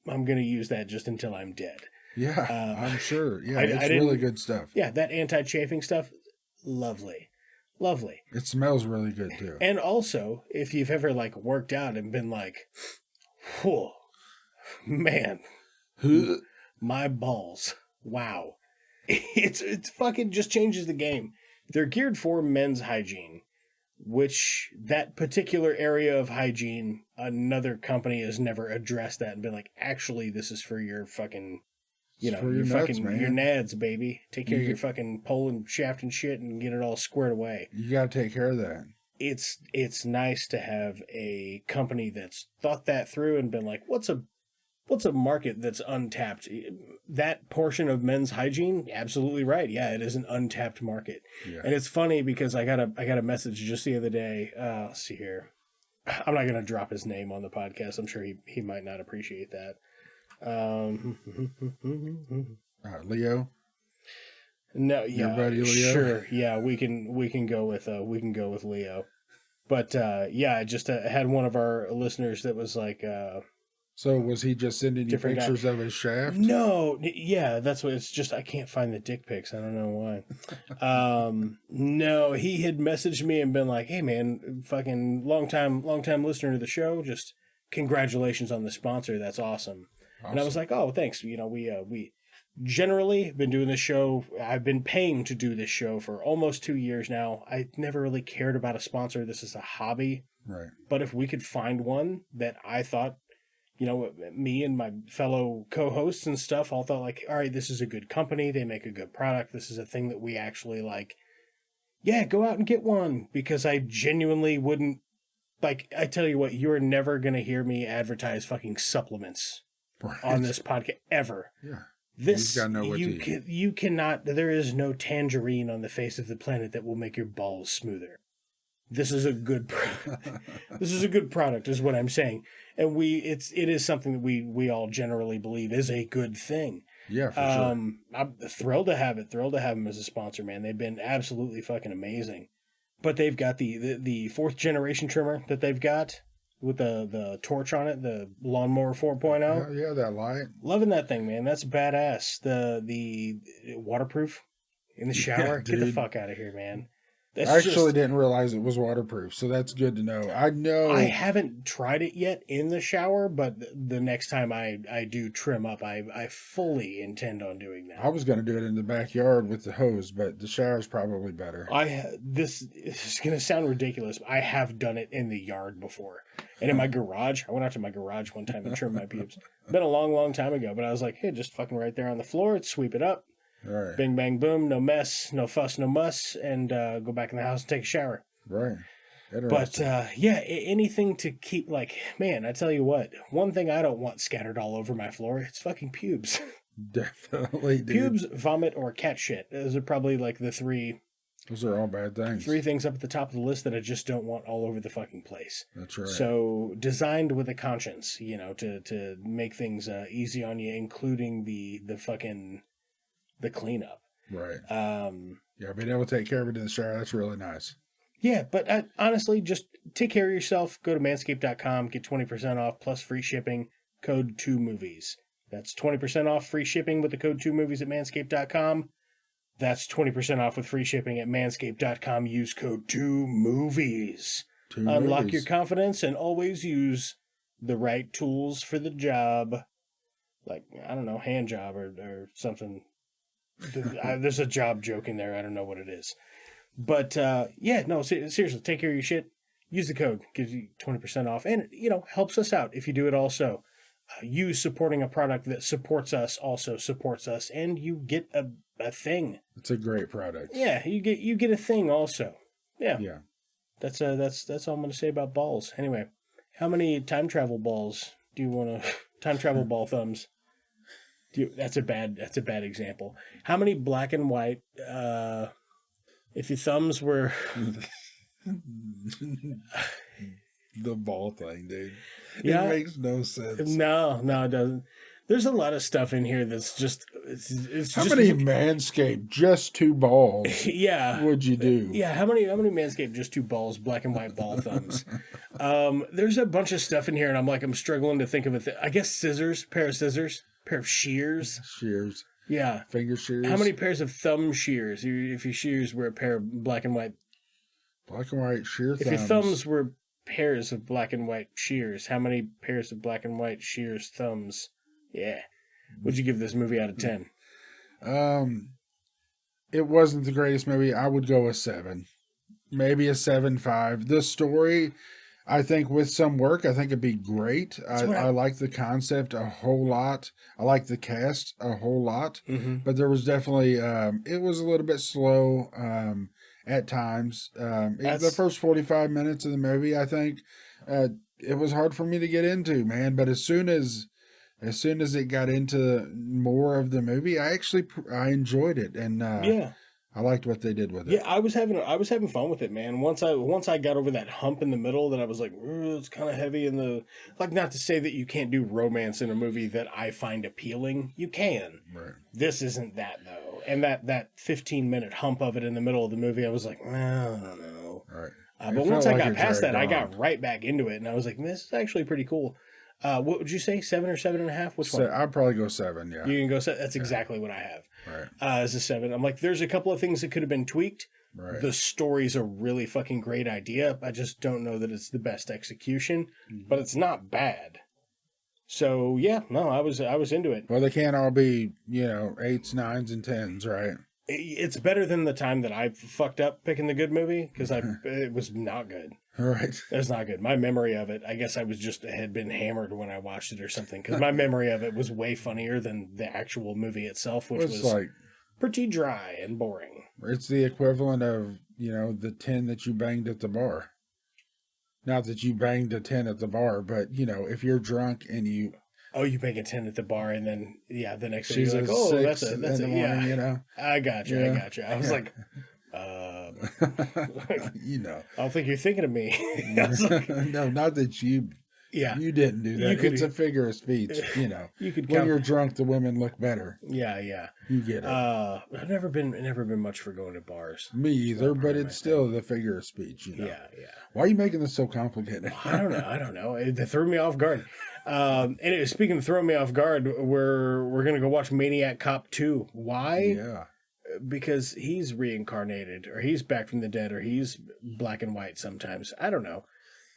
gonna use that just until I'm dead. Yeah, I'm sure. Yeah, it's really good stuff. Yeah, that anti-chafing stuff, lovely. It smells really good too. And also, if you've ever like worked out and been like, whoa, man, my balls, wow, it's fucking just changes the game. They're geared for men's hygiene, which that particular area of hygiene, another company has never addressed that and been like, actually, this is for your fucking, your nads, baby. Take care of your fucking pole and shaft and shit and get it all squared away. You got to take care of that. It's nice to have a company that's thought that through and been like, what's a market that's untapped? That portion of men's hygiene, absolutely right. Yeah, it is an untapped market. Yeah. And it's funny because I got a message just the other day. Let's see here. I'm not gonna drop his name on the podcast. I'm sure he might not appreciate that. Leo. No, yeah, your buddy Leo? Sure, yeah, we can go with Leo. But I just had one of our listeners that was like. So was he just sending you pictures of his shaft? No, yeah, that's what it's just. I can't find the dick pics. I don't know why. No, he had messaged me and been like, "Hey, man, fucking long time listener to the show. Just congratulations on the sponsor. That's awesome." And I was like, "Oh, thanks. We generally been doing this show. I've been paying to do this show for almost 2 years now. I never really cared about a sponsor. This is a hobby, right? But if we could find one that I thought you know, me and my fellow co-hosts and stuff all thought like, all right, this is a good company. They make a good product. This is a thing that we actually like. Yeah, go out and get one, because I genuinely wouldn't, like, I tell you what, you're never going to hear me advertise fucking supplements on this podcast ever. Yeah. This, You gotta know what to eat. you cannot, there is no tangerine on the face of the planet that will make your balls smoother. This is a good, this is a good product is what I'm saying. And it is something that we all generally believe is a good thing. Yeah, for sure. I'm thrilled to have it. Thrilled to have them as a sponsor, man. They've been absolutely fucking amazing. But they've got the fourth generation trimmer that they've got with the torch on it, the lawnmower 4.0. Yeah, that light. Loving that thing, man. That's badass. The waterproof in the shower. Yeah, Get the dude. fuck out of here, man. I actually didn't realize it was waterproof, so that's good to know. I haven't tried it yet in the shower, but the next time I do trim up, I fully intend on doing that. I was going to do it in the backyard with the hose, but the shower's probably better. This is going to sound ridiculous, but I have done it in the yard before. And in my garage, I went out to my garage one time and trimmed my pubes. Been a long, long time ago, but I was like, hey, just fucking right there on the floor, sweep it up. All right. Bing, bang, boom, no mess, no fuss, no muss, and go back in the house and take a shower. Right. But, yeah, anything to keep, like, man, I tell you what, one thing I don't want scattered all over my floor, it's fucking pubes. Definitely, dude. Pubes, vomit, or cat shit. Those are probably, like, the three Those are all bad things. things up at the top of the list that I just don't want all over the fucking place. That's right. So, designed with a conscience, you know, to make things easy on you, including the fucking... the cleanup. Right. Yeah, being able to take care of it in the shower, that's really nice. Yeah, but honestly, just take care of yourself. Go to manscaped.com, get 20% off plus free shipping, code 2movies. That's 20% off free shipping with the code 2movies at manscaped.com. That's 20% off with free shipping at manscaped.com. Use code 2movies. Unlock your confidence and always use the right tools for the job. Like, I don't know, hand job or something. There's a job joke in there. I don't know what it is. But, yeah, no, seriously, take care of your shit. Use the code. Gives you 20% off. And, you know, helps us out if you do it also. You supporting a product that supports us also supports us. And you get a thing. It's a great product. Yeah, you get a thing also. Yeah. Yeah. That's all I'm going to say about balls. Anyway, how many time travel balls do you want to... time travel ball thumbs? That's a bad example. How many black and white, if your thumbs were... The ball thing, dude. Yeah. It makes no sense. No, it doesn't. There's a lot of stuff in here that's just... It's How just, many Manscaped, just 2 balls, yeah. would you do? Yeah, how many Manscaped, just 2 balls, black and white ball thumbs? There's a bunch of stuff in here, and I'm struggling to think of it. I guess scissors, pair of shears. Shears. Yeah. Finger shears. How many pairs of thumb shears? If your shears were a pair of black and white. Black and white shear thumbs. If your thumbs were pairs of black and white shears, how many pairs of black and white shears thumbs? Yeah. Would you give this movie out of 10? It wasn't the greatest movie. I would go a 7. Maybe a 7.5. The story, I think with some work, I think it'd be great. I like the concept a whole lot. I like the cast a whole lot. Mm-hmm. But there was definitely, it was a little bit slow at times. The first 45 minutes of the movie, I think, it was hard for me to get into, man. But as soon as it got into more of the movie, I enjoyed it, and yeah, I liked what they did with it. Yeah, I was having fun with it, man. Once I got over that hump in the middle, that I was like, it's kind of heavy in the, like, not to say that you can't do romance in a movie that I find appealing. You can. Right. This isn't that though, and that 15-minute hump of it in the middle of the movie, I was like, I don't know. Right. But once I got past that, I got right back into it, and I was like, this is actually pretty cool. What would you say, 7 or 7.5? Which one? I'd probably go 7. Yeah, you can go 7. That's exactly what I have. Right. As a 7. I'm like, there's a couple of things that could have been tweaked. Right. The story's a really fucking great idea. I just don't know that it's the best execution, but it's not bad. So yeah, no, I was into it. Well, they can't all be 8s, 9s, and 10s, right? It's better than the time that I fucked up picking the good movie, because it was not good. All right. That's not good. My memory of it, I guess I had been hammered when I watched it or something, because my memory of it was way funnier than the actual movie itself, which was like pretty dry and boring. it's the equivalent of, the 10 that you banged at the bar. Not that you banged a 10 at the bar, but, if you're drunk and you... Oh, you make a 10 at the bar, and then, the next day She's you're like, a that's 6 a, in that's the a, morning, I got you. I was like, I don't think you're thinking of me. I was like, no, not that you... Yeah. You didn't do that. It's a figure of speech, You could when you're drunk, the women look better. Yeah. You get it. I've never been much for going to bars. Me either, but it's still the figure of speech, Yeah. Why are you making this so complicated? I don't know. It threw me off guard. Anyway, speaking of throwing me off guard, we're gonna go watch Maniac Cop 2. Why? Yeah. Because he's reincarnated, or he's back from the dead, or he's black and white sometimes. I don't know.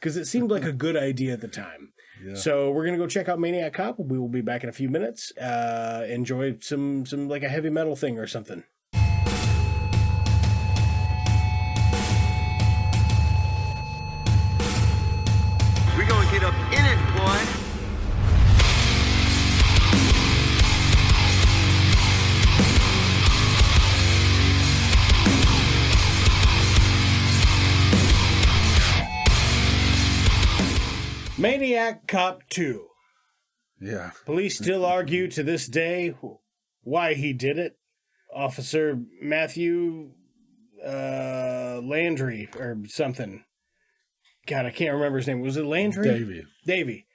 Because it seemed like a good idea at the time. Yeah. So we're going to go check out Maniac Cop. We will be back in a few minutes. Enjoy some like a heavy metal thing or something. We're going to get up in it, boy. Maniac Cop 2. Yeah. Police still argue to this day why he did it. Officer Matthew Landry or something. God, I can't remember his name. Was it Landry? Davy.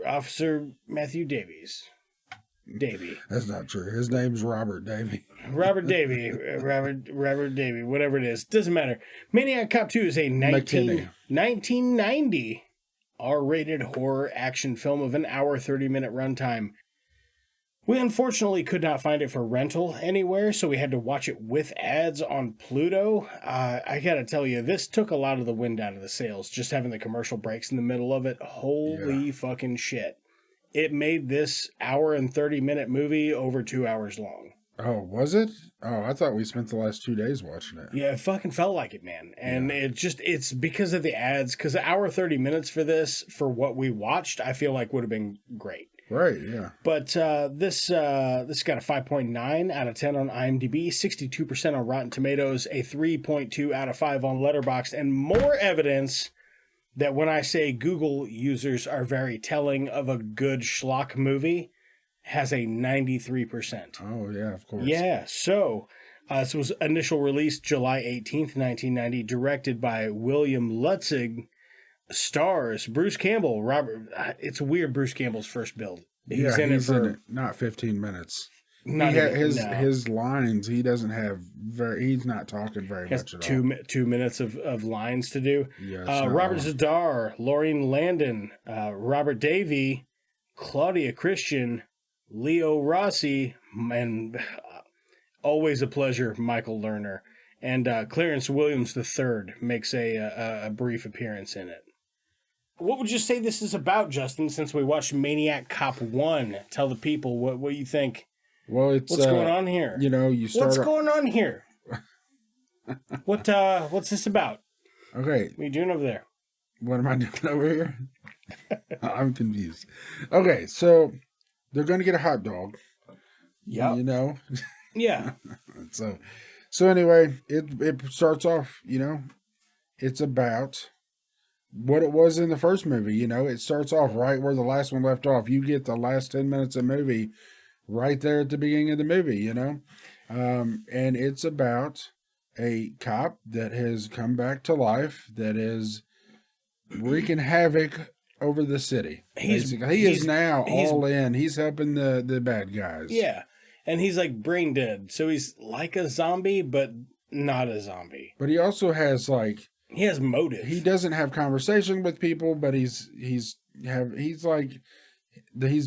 Officer Matthew Davies. Davy. That's not true. His name's Robert Davy. Robert Davy. Robert Davy. Whatever it is. Doesn't matter. Maniac Cop 2 is a 1990 R-rated horror action film of an hour, 30-minute runtime. We unfortunately could not find it for rental anywhere, so we had to watch it with ads on Pluto. I gotta tell you, this took a lot of the wind out of the sails, just having the commercial breaks in the middle of it. Holy fucking shit. It made this hour and 30-minute movie over 2 hours long. Oh, was it? Oh, I thought we spent the last 2 days watching it. Yeah, it fucking felt like it, man. And it's because of the ads, because an hour, 30 minutes for this, for what we watched, I feel like would have been great. Right, yeah. But this got a 5.9 out of 10 on IMDb, 62% on Rotten Tomatoes, a 3.2 out of 5 on Letterboxd, and more evidence that when I say Google users are very telling of a good schlock movie, has a 93%. Oh, yeah, of course. Yeah, so this was initial release July 18th, 1990, directed by William Lutzig, stars Bruce Campbell, Robert. It's weird Bruce Campbell's first build. He's in it not 15 minutes. Not his lines, he doesn't have he's not talking very much at all. 2 minutes of lines to do. Yes, Robert Zadar, Laureen Landon, Robert Davey, Claudia Christian, Leo Rossi, and always a pleasure, Michael Lerner. And Clarence Williams III makes a brief appearance in it. What would you say this is about, Justin, since we watched Maniac Cop 1? Tell the people what you think. Well, what's going on here? What's going on here? What's this about? Okay. What are you doing over there? What am I doing over here? I'm confused. Okay, so they're going to get a hot dog. Yeah. Yeah. So anyway, it starts off, it's about what it was in the first movie. It starts off right where the last one left off. You get the last 10 minutes of movie right there at the beginning of the movie, and it's about a cop that has come back to life that is wreaking havoc over the city. He is now all in. He's helping the bad guys. Yeah. And he's like brain dead. So he's like a zombie, but not a zombie. But he also has he has motive. He doesn't have conversation with people, but he's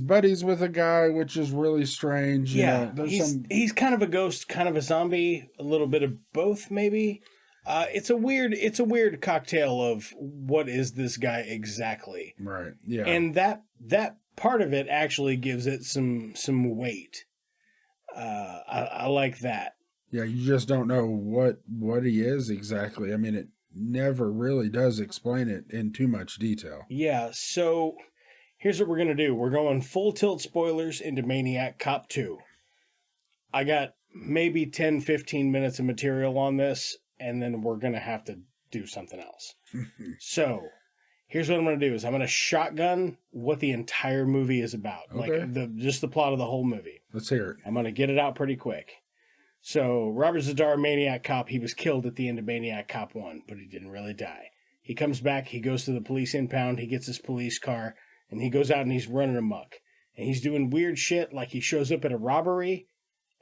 buddies with a guy, which is really strange. He's kind of a ghost, kind of a zombie, a little bit of both, maybe. It's a weird cocktail of what is this guy exactly. Right. Yeah. And that part of it actually gives it some weight. I like that. Yeah, you just don't know what he is exactly. I mean, never really does explain it in too much detail. Yeah, so here's what we're going to do. We're going full tilt spoilers into Maniac Cop 2. I got maybe 10, 15 minutes of material on this, and then we're going to have to do something else. So, here's what I'm going to do is I'm going to shotgun what the entire movie is about. Okay. Like, just the plot of the whole movie. Let's hear it. I'm going to get it out pretty quick. So, Robert Zadar, Maniac Cop, he was killed at the end of Maniac Cop 1, but he didn't really die. He comes back, he goes to the police impound, he gets his police car, and he goes out and he's running amok. And he's doing weird shit, like he shows up at a robbery,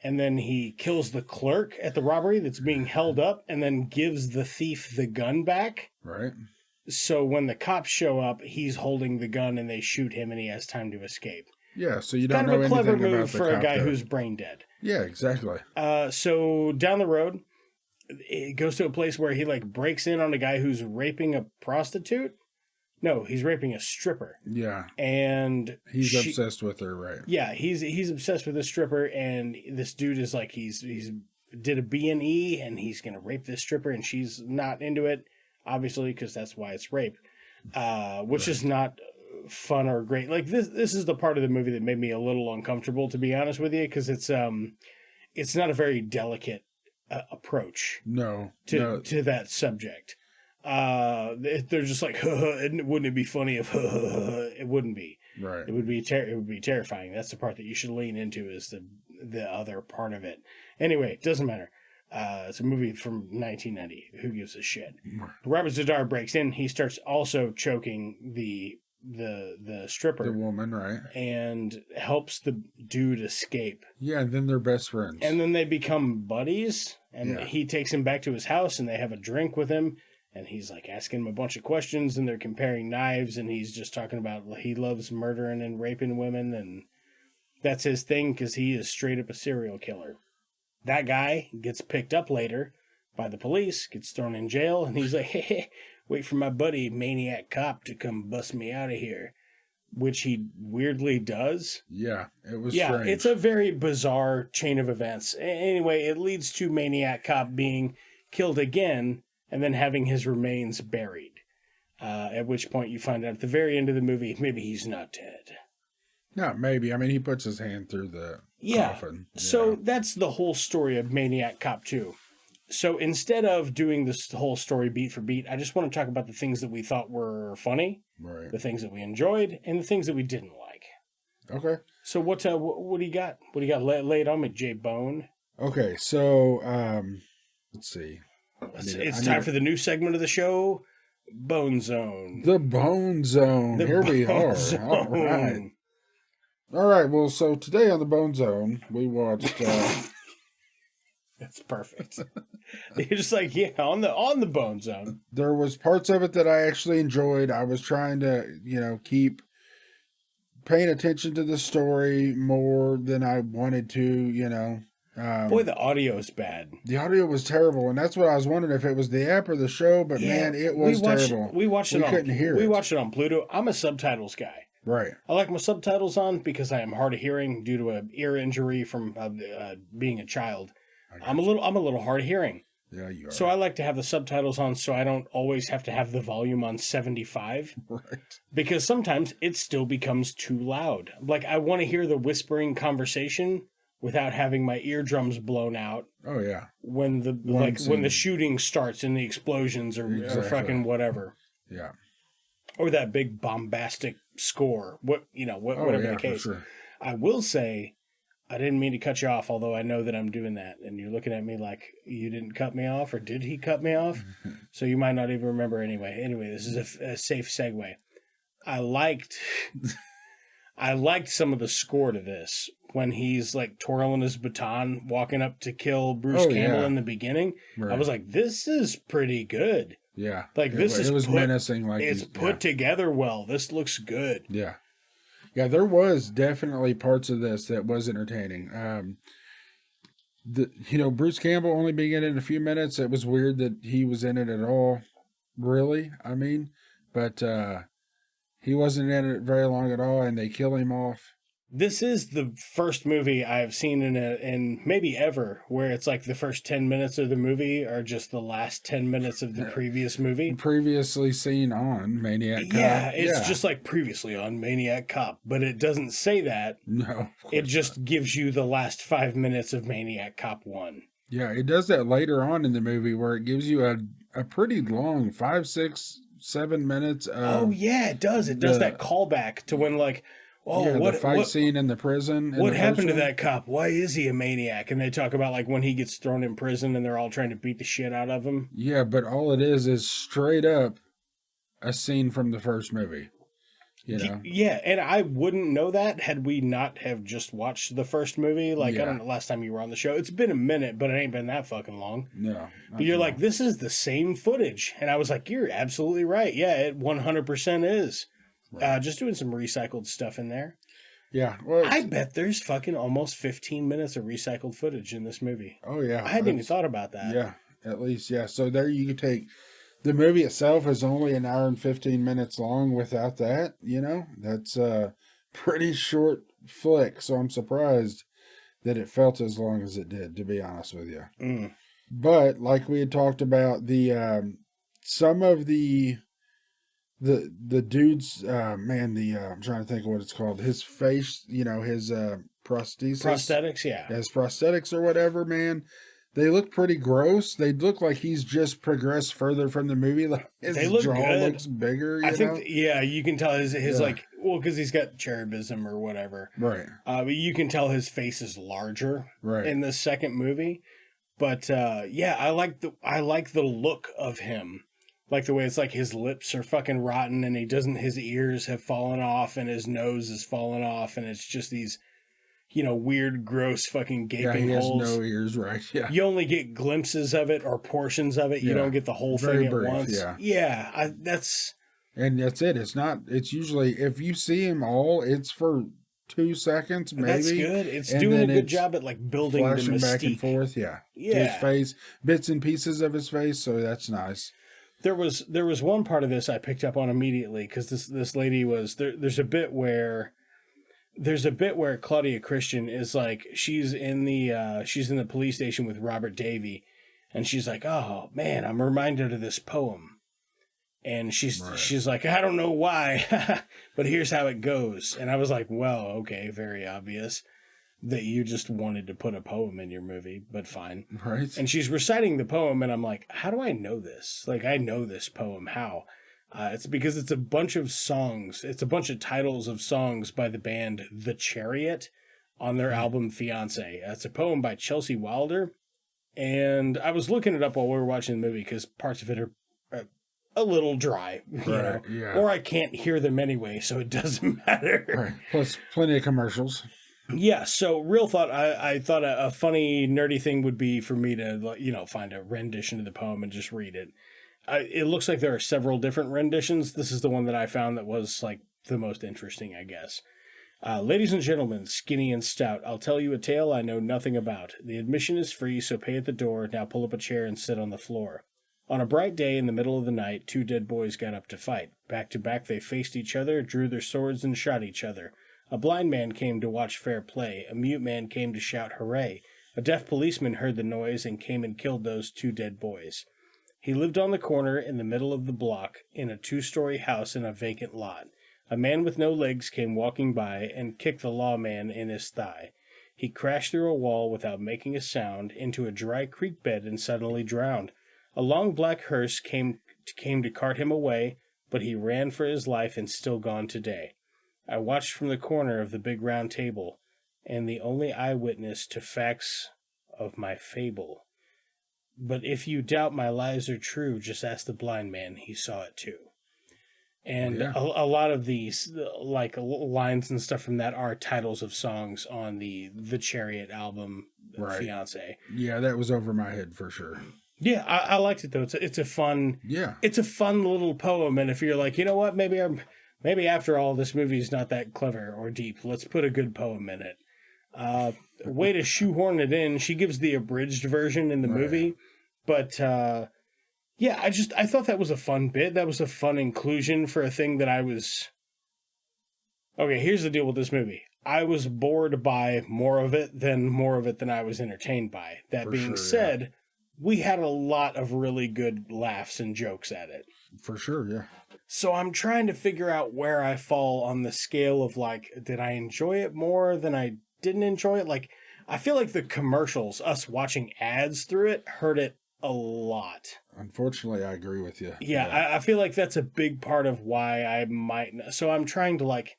and then he kills the clerk at the robbery that's being held up, and then gives the thief the gun back. Right. So when the cops show up, he's holding the gun, and they shoot him, and he has time to escape. Yeah, so you don't Kind know of a clever anything about move the for a cop guy there. who's brain dead. Yeah, exactly. So down the road, it goes to a place where he like breaks in on a guy who's raping a prostitute. No, he's raping a stripper. Yeah. And He's obsessed with her, right? Yeah, he's obsessed with this stripper, and this dude is like he's did a B&E, and he's gonna rape this stripper, and she's not into it, obviously, because that's why it's rape, which is not fun or great. Like this is the part of the movie that made me a little uncomfortable, to be honest with you, because it's not a very delicate approach No. to that subject. They're just like, wouldn't it be funny if it wouldn't be. Right. It would be terrifying. That's the part that you should lean into, is the other part of it. Anyway, it doesn't matter. It's a movie from 1990. Who gives a shit? Robert Zadar breaks in. He starts also choking the stripper, The woman, right? and helps the dude escape. Yeah, and then they're best friends. And then they become buddies, and Yeah. he takes him back to his house, and they have a drink with him, and he's like asking him a bunch of questions, and they're comparing knives, and he's just talking about he loves murdering and raping women, and that's his thing because he is straight up a serial killer. That guy gets picked up later by the police, gets thrown in jail, and he's like, hey, wait for my buddy Maniac Cop to come bust me out of here, which he weirdly does. Yeah, it was Yeah, strange. it's a very bizarre chain of events. Anyway, it leads to Maniac Cop being killed again and then having his remains buried. At which point you find out at the very end of the movie, maybe he's not dead. Not maybe. I mean, he puts his hand through the coffin. So that's the whole story of Maniac Cop 2. So instead of doing this whole story beat for beat, I just want to talk about the things that we thought were funny, Right. the things that we enjoyed, and the things that we didn't like. Okay. So what do you got? What do you got? Lay it on me, J Bone. Okay, so let's see. It's time for the new segment of the show, Bone Zone. The Bone Zone. The Here we Bone are. Zone. All right. All right. Well, so today on the Bone Zone, we watched. That's perfect. You're just like, yeah, on the Bone Zone. There was parts of it that I actually enjoyed. I was trying to, keep paying attention to the story more than I wanted to. Boy, the audio is bad. The audio was terrible, and that's what I was wondering if it was the app or the show. But man, it was terrible. We couldn't hear it. We watched it on Pluto. I'm a subtitles guy. Right. I like my subtitles on because I am hard of hearing due to an ear injury from being a child. I'm a little hard of hearing. Yeah, you are. So I like to have the subtitles on so I don't always have to have the volume on 75. Right. Because sometimes it still becomes too loud. Like, I want to hear the whispering conversation without having my eardrums blown out Oh yeah. when the shooting starts and the explosions or Exactly. fucking whatever. Yeah. Or that big bombastic score. Whatever Oh, yeah, the case. for sure. I will say, I didn't mean to cut you off, although I know that I'm doing that. And you're looking at me like, you didn't cut me off, or did he cut me off? So you might not even remember anyway. Anyway, this is a safe segue. I liked some of the score to this when he's like twirling his baton, walking up to kill Bruce Campbell yeah. in the beginning. Right. I was like, this is pretty good. Yeah. Like, it was menacing. Like it's put together well. This looks good. Yeah. Yeah, there was definitely parts of this that was entertaining. Bruce Campbell only being in it a few minutes, it was weird that he was in it at all, really. I mean, but he wasn't in it very long at all, and they kill him off This is the first movie I've seen in maybe ever where it's like the first 10 minutes of the movie are just the last 10 minutes of the previous movie. Previously seen on Maniac Cop. Yeah, it's just like previously on Maniac Cop, but it doesn't say that. No. It just gives you the last 5 minutes of Maniac Cop 1. Yeah, it does that later on in the movie where it gives you a pretty long 5, 6, 7 minutes of... Oh, yeah, it does. It does that callback to when, like, the fight scene in the prison. What happened to that cop? Why is he a maniac? And they talk about, like, when he gets thrown in prison and they're all trying to beat the shit out of him. Yeah, but all it is straight up a scene from the first movie. You know? Yeah, and I wouldn't know that had we not have just watched the first movie. Like, I don't know, last time you were on the show. It's been a minute, but it ain't been that fucking long. No. But you're like, this is the same footage. And I was like, you're absolutely right. Yeah, it 100% is. Right. Just doing some recycled stuff in there. Yeah. Well, I bet there's fucking almost 15 minutes of recycled footage in this movie. Oh, yeah. I hadn't even thought about that. Yeah, at least, yeah. So there you could take... The movie itself is only an hour and 15 minutes long without that, you know? That's a pretty short flick, so I'm surprised that it felt as long as it did, to be honest with you. Mm. But, like we had talked about, the some of the dude's, I'm trying to think of what it's called. His face, you know, his prosthesis. Prosthetics, yeah. His prosthetics or whatever, man. They look pretty gross. They look like he's just progressed further from the movie. Like his jaw looks bigger. I think, you can tell his like, well, because he's got cherubism or whatever. Right. But you can tell his face is larger in the second movie. But I like the look of him. Like the way it's like his lips are fucking rotten and his ears have fallen off and his nose is fallen off and it's just these, you know, weird, gross fucking gaping holes. He has no ears, right? Yeah. You only get glimpses of it or portions of it. You don't get the whole thing at once. Yeah. Yeah. And that's it. It's usually, if you see him all, it's for 2 seconds, maybe. That's good. It's doing a good job at like building the mystique. Back and forth, yeah. His face, bits and pieces of his face, so that's nice. There was one part of this I picked up on immediately because this lady was there's a bit where Claudia Christian is like she's in the police station with Robert Davey, and she's like, oh man, I'm reminded of this poem, and she's like, I don't know why, but here's how it goes, and I was like, well, okay, very obvious that you just wanted to put a poem in your movie, but fine. Right. And she's reciting the poem, and I'm like, how do I know this? Like, I know this poem. How? It's because it's a bunch of songs. It's a bunch of titles of songs by the band The Chariot on their album Fiancé. It's a poem by Chelsea Wilder. And I was looking it up while we were watching the movie because parts of it are a little dry, you know? Yeah. Or I can't hear them anyway, so it doesn't matter. Right. Plus plenty of commercials. Yeah, so real thought, I thought a funny, nerdy thing would be for me to, you know, find a rendition of the poem and just read it. It looks like there are several different renditions. This is the one that I found that was, like, the most interesting, I guess. Ladies and gentlemen, skinny and stout, I'll tell you a tale I know nothing about. The admission is free, so pay at the door. Now pull up a chair and sit on the floor. On a bright day in the middle of the night, 2 dead boys got up to fight. Back to back they faced each other, drew their swords, and shot each other. A blind man came to watch fair play. A mute man came to shout hooray. A deaf policeman heard the noise and came and killed those 2 dead boys. He lived on the corner in the middle of the block in a 2-story house in a vacant lot. A man with no legs came walking by and kicked the lawman in his thigh. He crashed through a wall without making a sound into a dry creek bed and suddenly drowned. A long black hearse came to cart him away, but he ran for his life and still gone today. I watched from the corner of the big round table, and the only eyewitness to facts of my fable. But if you doubt my lies are true, just ask the blind man, he saw it too. And a lot of these, like, lines and stuff from that are titles of songs on the Chariot album, Fiancé. Yeah, that was over my head for sure. Yeah, I liked it though. It's a fun little poem, and if you're like, you know what, maybe after all, this movie's not that clever or deep. Let's put a good poem in it. Way to shoehorn it in. She gives the abridged version in the movie, but I thought that was a fun bit. That was a fun inclusion for a thing that I was Okay, here's the deal with this movie. I was bored by more of it than I was entertained by. That being said, we had a lot of really good laughs and jokes at it. For sure, yeah. So I'm trying to figure out where I fall on the scale of, like, did I enjoy it more than I didn't enjoy it? Like, I feel like the commercials, us watching ads through it, hurt it a lot. Unfortunately, I agree with you. Yeah. I feel like that's a big part of why I might... So I'm trying to, like,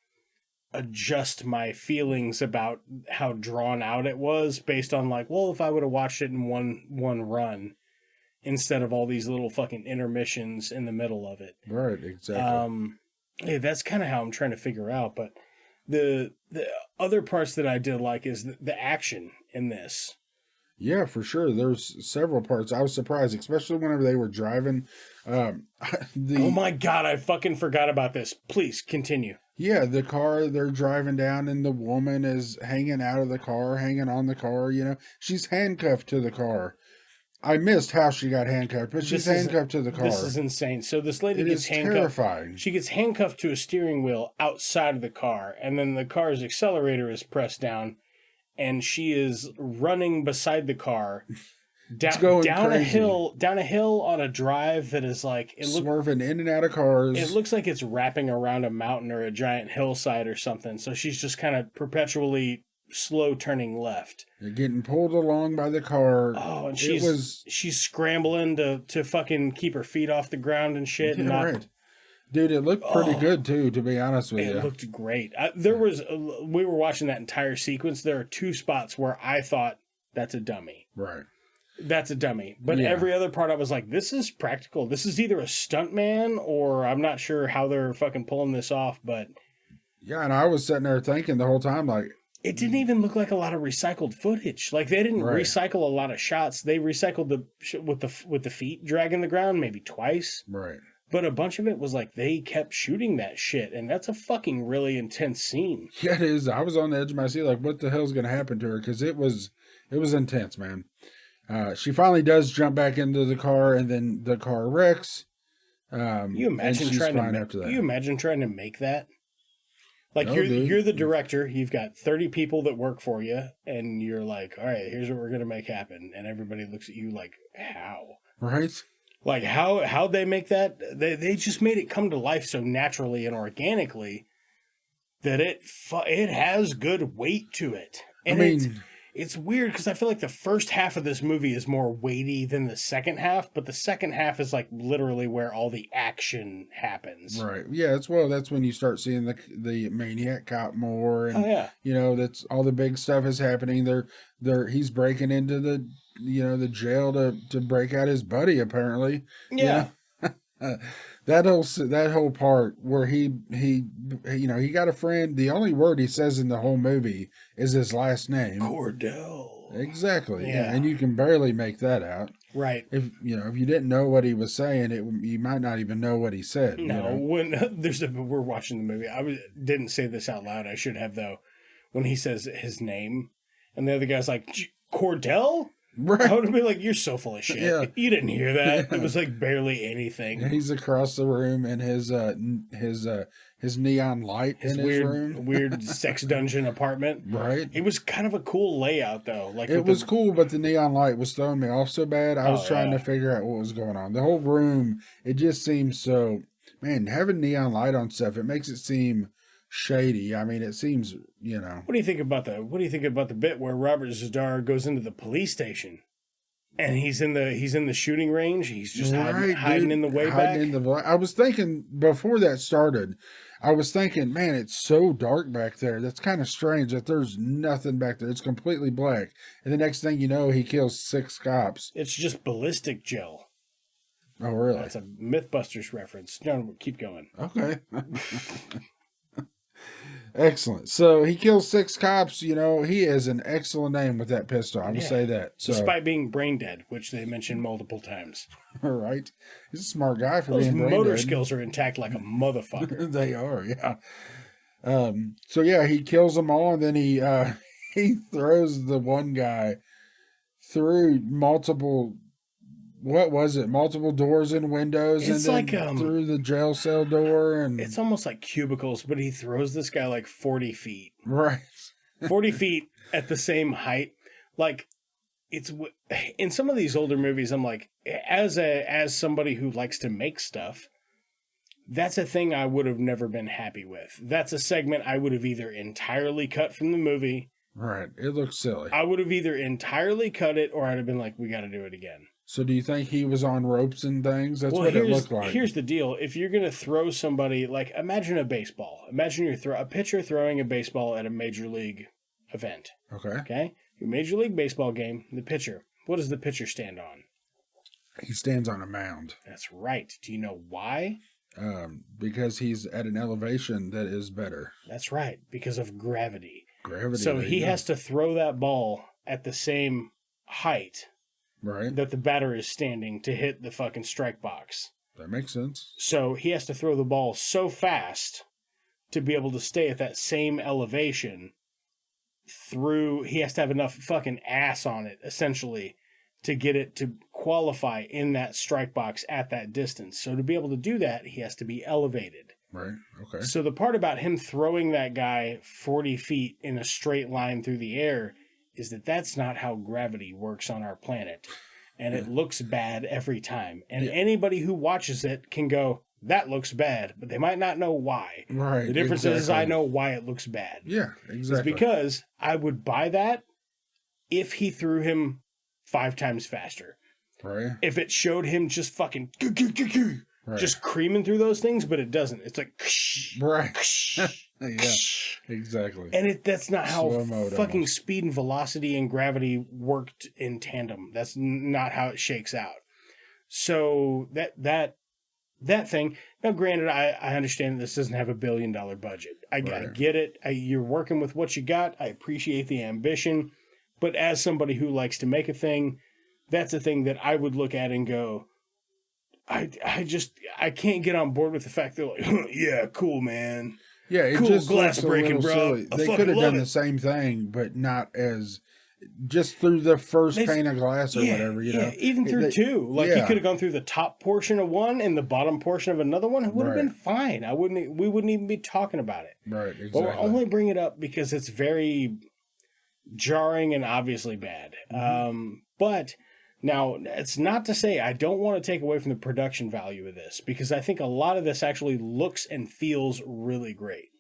adjust my feelings about how drawn out it was based on, like, well, if I would have watched it in one run instead of all these little fucking intermissions in the middle of it. Right, exactly. Yeah, that's kind of how I'm trying to figure out. But the other parts that I did like is the action in this. Yeah, for sure. There's several parts. I was surprised, especially whenever they were driving. Oh my God, I fucking forgot about this. Please continue. Yeah, the car they're driving down and the woman is hanging out of the car, hanging on the car, you know. She's handcuffed to the car. I missed how she got handcuffed, but she's handcuffed to the car. This is insane. So this lady gets handcuffed. Terrifying. She gets handcuffed to a steering wheel outside of the car, and then the car's accelerator is pressed down, and she is running beside the car down a hill on a drive that is like swerving in and out of cars. It looks like it's wrapping around a mountain or a giant hillside or something. So she's just kind of perpetually slow turning left. They're getting pulled along by the car. Oh, and she's scrambling to fucking keep her feet off the ground and shit. Yeah, and right. Dude, it looked pretty good too, to be honest with you. It looked great. We were watching that entire sequence. There are two spots where I thought that's a dummy. Right. That's a dummy. But every other part I was like, this is practical. This is either a stuntman or I'm not sure how they're fucking pulling this off, but yeah, and I was sitting there thinking the whole time, like, it didn't even look like a lot of recycled footage. Like they didn't recycle a lot of shots. They recycled with the feet dragging the ground maybe twice. Right. But a bunch of it was like they kept shooting that shit, and that's a fucking really intense scene. Yeah, it is. I was on the edge of my seat, like, what the hell's going to happen to her? Because it was intense, man. She finally does jump back into the car, and then the car wrecks. You imagine trying to make that? Like you're the director, you've got 30 people that work for you, and you're like, all right, here's what we're gonna make happen, and everybody looks at you like, how? Right? Like how they make that? They just made it come to life so naturally and organically that it has good weight to it. And it's weird because I feel like the first half of this movie is more weighty than the second half, but the second half is like literally where all the action happens. Right. Yeah, that's when you start seeing the Maniac Cop more, and you know, that's all the big stuff is happening. He's breaking into the jail to break out his buddy, apparently. Yeah. That whole part where he got a friend. The only word he says in the whole movie is his last name, Cordell. Exactly. Yeah, and you can barely make that out. Right. If you didn't know what he was saying, you might not even know what he said. No, when we're watching the movie, didn't say this out loud. I should have though. When he says his name, and the other guy's like, Cordell. Right. I would have been like, you're so full of shit. Yeah. You didn't hear that. It was like barely anything. He's across the room in his neon light in his room. Weird sex dungeon apartment. Right. It was kind of a cool layout though. Like it was cool, but the neon light was throwing me off so bad. I was trying to figure out what was going on. The whole room, it just seems so, man, having neon light on stuff, it makes it seem shady. I mean, it seems, What do you think about the bit where Robert Zadar goes into the police station and he's in the shooting range? He's just hiding in the way back. I was thinking before that started, man, it's so dark back there. That's kind of strange that there's nothing back there. It's completely black. And the next thing you know, he kills 6 cops. It's just ballistic gel. Oh, really? That's a Mythbusters reference. John, keep going. Okay. Excellent. So he kills 6 cops. He is an excellent name with that pistol. I will say that. So, despite being brain dead, which they mentioned multiple times. All right. He's a smart guy for Those being brain motor dead. skills are intact like a motherfucker. They are, yeah. So yeah, he kills them all, and then he throws the one guy through multiple what was it? Multiple doors and windows, It's and like, then through the jail cell door, and It's almost like cubicles, but he throws this guy like 40 feet. right. 40 feet at the same height. Like, it's in some of these older movies, I'm like, as somebody who likes to make stuff, that's a thing I would have never been happy with. That's a segment I would have either entirely cut from the movie. Right. It looks silly. I would have either entirely cut it, or I'd have been like, we got to do it again. So do you think he was on ropes and things? That's what it looked like. Here's the deal. If you're going to throw somebody, like, imagine a baseball. Imagine a pitcher throwing a baseball at a major league event. Okay. Okay? Your major league baseball game, the pitcher. What does the pitcher stand on? He stands on a mound. That's right. Do you know why? Because he's at an elevation that is better. That's right. Because of gravity. Gravity. So he has to throw that ball at the same height right. that the batter is standing to hit the fucking strike box. That makes sense. So he has to throw the ball so fast to be able to stay at that same elevation he has to have enough fucking ass on it, essentially, to get it to qualify in that strike box at that distance. So to be able to do that, he has to be elevated. Right. Okay. So the part about him throwing that guy 40 feet in a straight line through the air is that that's not how gravity works on our planet. And it looks bad every time. And anybody who watches it can go, that looks bad, but they might not know why. Right. The difference is I know why it looks bad. Yeah, exactly. It's because I would buy that if he threw him 5 times faster. Right. If it showed him just fucking Right. just creaming through those things, but it doesn't. It's like right. Yeah, exactly. And that's not how fucking almost. speed and velocity and gravity worked in tandem. That's not how it shakes out. So that thing. Now, granted, I understand that this doesn't have $1 billion budget. I get it. You're working with what you got. I appreciate the ambition. But as somebody who likes to make a thing, that's a thing that I would look at and go, I can't get on board with the fact that, like, yeah, cool, man. Yeah, it cool just glass looks a breaking, little bro. silly. I They fucking could have love done it. the same thing, but not as just through the first pane of glass or whatever, you know. Even through two. Like, he could have gone through the top portion of one and the bottom portion of another one. It would have been fine. We wouldn't even be talking about it. Right, exactly. But we're only bringing it up because it's very jarring and obviously bad. But now, it's not to say I don't want to take away from the production value of this, because I think a lot of this actually looks and feels really great.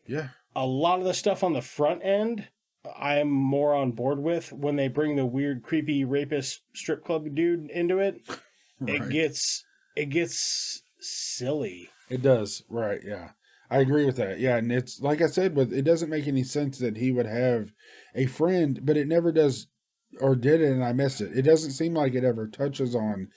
Yeah. A lot of the stuff on the front end, I am more on board with. When they bring the weird, creepy rapist strip club dude into it, it gets silly. It does, right? Yeah, I agree with that. Yeah, and it's like I said, but it doesn't make any sense that he would have a friend, but it never does, or did it, and I missed it. It doesn't seem like it ever touches on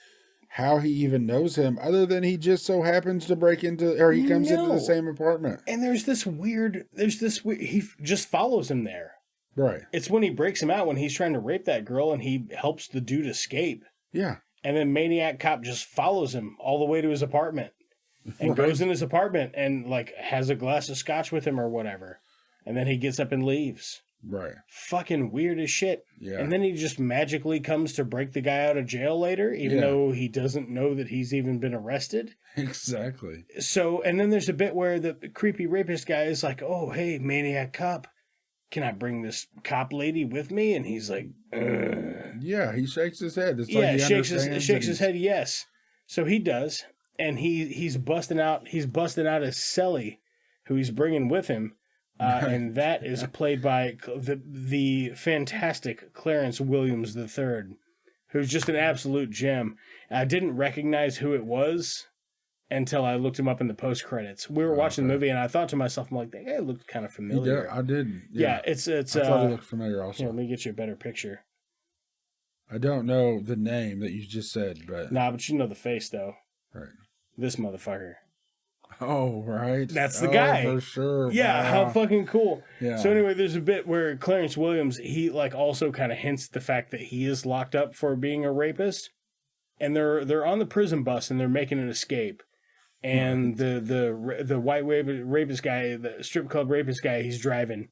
how he even knows him, other than he just so happens to break into, or he comes into the same apartment. And there's this weird, he just follows him there. Right. It's when he breaks him out when he's trying to rape that girl and he helps the dude escape. Yeah. And then Maniac Cop just follows him all the way to his apartment and goes in his apartment and, like, has a glass of scotch with him or whatever. And then he gets up and leaves. Right. Fucking weird as shit. Yeah. And then he just magically comes to break the guy out of jail later, even though he doesn't know that he's even been arrested. Exactly. So, and then there's a bit where the creepy rapist guy is like, oh, hey, Maniac Cop, can I bring this cop lady with me? And he's like, yeah, he shakes his head. It's yeah, like he shakes understands his head, yes. So he does, and he's busting out his celly, who he's bringing with him, and that is played by the fantastic Clarence Williams III, who's just an absolute gem. I didn't recognize who it was until I looked him up in the post credits. We were watching the movie, and I thought to myself, I'm like, that guy looked kind of familiar. I did. Yeah, it's. I thought he looked familiar also. Here, let me get you a better picture. I don't know the name that you just said, but But you know the face though. Right. This motherfucker. Oh, right. That's the guy. For sure. Yeah, Wow. how fucking cool. Yeah. So anyway, there's a bit where Clarence Williams, he, like, also kind of hints the fact that he is locked up for being a rapist. And they're on the prison bus and they're making an escape. And the white rapist guy, the strip club rapist guy, he's driving.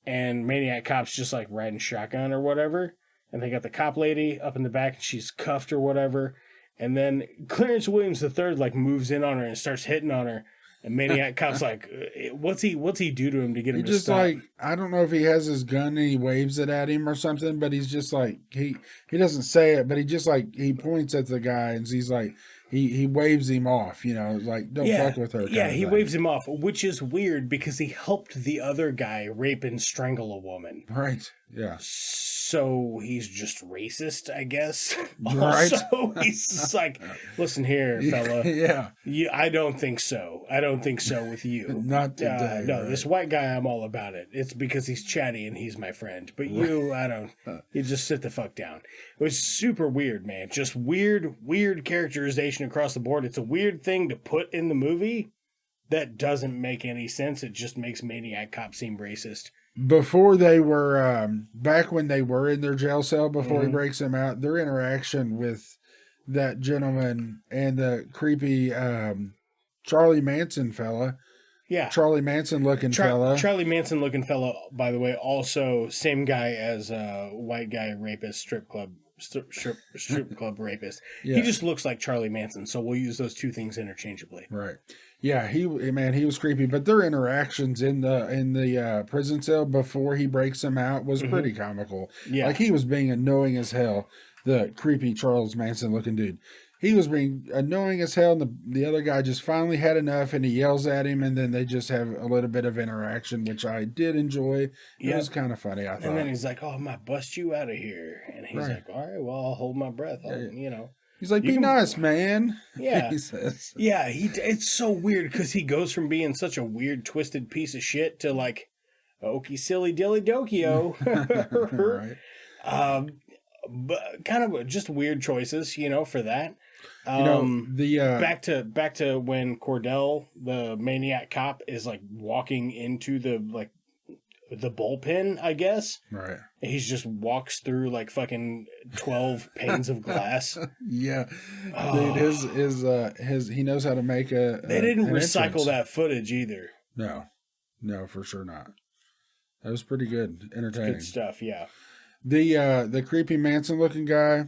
And Maniac Cop's just, like, riding shotgun or whatever. And they got the cop lady up in the back and she's cuffed or whatever. And then Clarence Williams III like moves in on her and starts hitting on her. And Maniac Cop's like, what's he do to him to get him He to just stop? like, I don't know if he has his gun and he waves it at him or something, but he's just like, he doesn't say it, but he just like, he points at the guy and he's like, he waves him off, like, don't fuck with her. Yeah, he waves him off, which is weird because he helped the other guy rape and strangle a woman. Right. Yeah. So he's just racist, I guess. Right. Also, he's just like, listen here, fella. Yeah. I don't think so. I don't think so with you. Not today. No, right. this white guy, I'm all about it. It's because he's chatty and he's my friend. But you, I don't. You just sit the fuck down. It was super weird, man. Just weird characterization across the board. It's a weird thing to put in the movie that doesn't make any sense. It just makes Maniac Cop seem racist. Before they were, back when they were in their jail cell, before Mm-hmm. he breaks them out, their interaction with that gentleman and the creepy Charlie Manson fella. Yeah. Charlie Manson looking fella. Charlie Manson looking fella, by the way, also same guy as white guy rapist, strip club rapist. Yeah. He just looks like Charlie Manson, so we'll use those two things interchangeably. Right. Yeah, he was creepy, but their interactions in the prison cell before he breaks them out was pretty comical. Yeah. Like he was being annoying as hell, the creepy Charles Manson looking dude. He was being annoying as hell, and the other guy just finally had enough, and he yells at him, and then they just have a little bit of interaction, which I did enjoy. It was kind of funny, I thought. And then he's like, "Oh, I might bust you out of here," and he's like, "All right, well, I'll hold my breath." He's like, "Be nice, man." Yeah. He says. Yeah, it's so weird because he goes from being such a weird, twisted piece of shit to like, "Okie silly dilly dokio." Right. But kind of just weird choices, for that. Back to when Cordell, the Maniac Cop, is like walking into the bullpen, I guess. Right. He just walks through like fucking 12 panes of glass. Yeah. Dude, his he knows how to make a. They didn't an recycle entrance. that footage either. No, for sure not. That was pretty good, entertaining. Good stuff, yeah. The creepy Manson looking guy,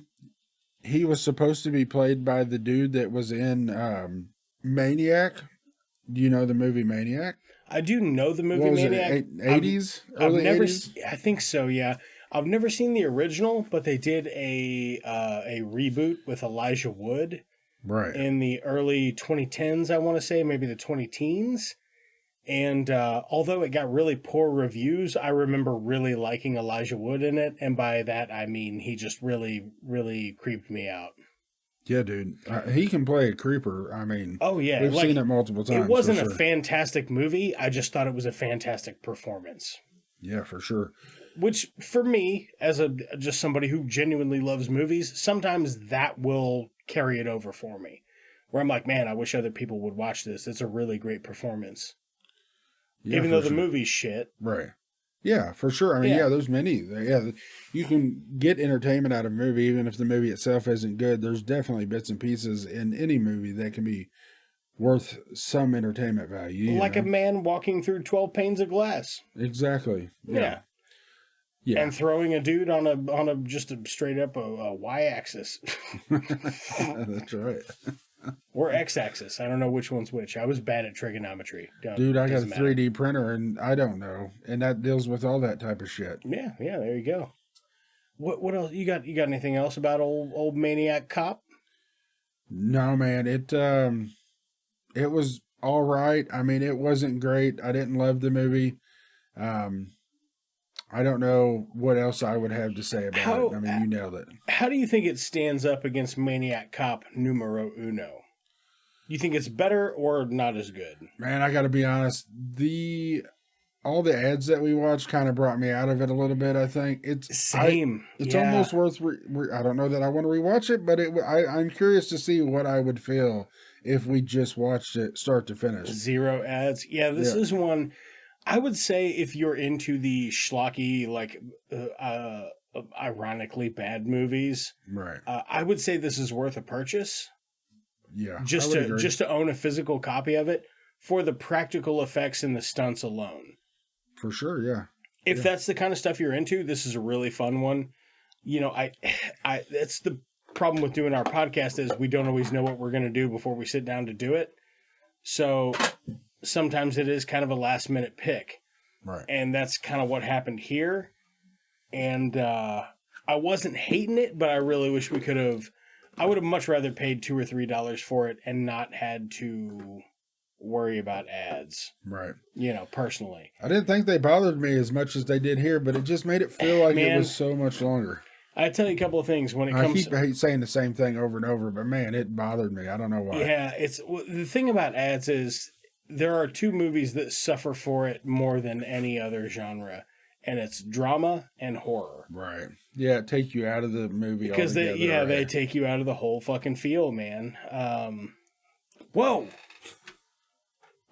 he was supposed to be played by the dude that was in Maniac. Do you know the movie Maniac? I do know the movie What was Maniac. it, 80s? Early 80s? I think so, yeah. I've never seen the original, but they did a reboot with Elijah Wood Right. in the early 2010s, I want to say, maybe the 20-teens. And although it got really poor reviews, I remember really liking Elijah Wood in it. And by that, I mean he just really, really creeped me out. Yeah, dude. He can play a creeper. I mean, oh, yeah. We've seen it multiple times. It wasn't for a sure. fantastic movie. I just thought it was a fantastic performance. Yeah, for sure. Which, for me, as just somebody who genuinely loves movies, sometimes that will carry it over for me. Where I'm like, man, I wish other people would watch this. It's a really great performance. Yeah, Even though for the sure. movie's shit. Right. Yeah, for sure. I mean, yeah, there's many. Yeah, you can get entertainment out of a movie, even if the movie itself isn't good. There's definitely bits and pieces in any movie that can be worth some entertainment value. Like a man walking through 12 panes of glass. Exactly. Yeah. Yeah. And throwing a dude on a just a straight up a y-axis. That's right. Or x-axis. I don't know which one's which. I was bad at trigonometry. Dude, I got a Doesn't matter. 3D printer and I don't know. And that deals with all that type of shit. Yeah, there you go. What else? You got anything else about old Maniac Cop? No, man. It was all right. I mean, it wasn't great. I didn't love the movie. I don't know what else I would have to say about it. I mean, you nailed it. How do you think it stands up against Maniac Cop numero uno? You think it's better or not as good? Man, I got to be honest. All the ads that we watched kind of brought me out of it a little bit. I think it's almost worth. I don't know that I want to rewatch it, but I'm curious to see what I would feel if we just watched it start to finish. Zero ads. Yeah, this is one. I would say if you're into the schlocky, like ironically bad movies, right? I would say this is worth a purchase. Yeah, just to own a physical copy of it for the practical effects and the stunts alone. For sure, yeah. If that's the kind of stuff you're into, this is a really fun one. You know, it's the problem with doing our podcast is we don't always know what we're going to do before we sit down to do it. So sometimes it is kind of a last minute pick. Right. And that's kind of what happened here. And I wasn't hating it, but I really wish we could have. I would have much rather paid $2 or $3 for it and not had to worry about ads. Right. You know, personally. I didn't think they bothered me as much as they did here, but it just made it feel like it was so much longer. I tell you a couple of things when it comes. I keep saying the same thing over and over, but man, it bothered me. I don't know why. Yeah, the thing about ads is there are two movies that suffer for it more than any other genre, and it's drama and horror. Right. Yeah, it take you out of the movie because altogether. they take you out of the whole fucking feel, man. Whoa.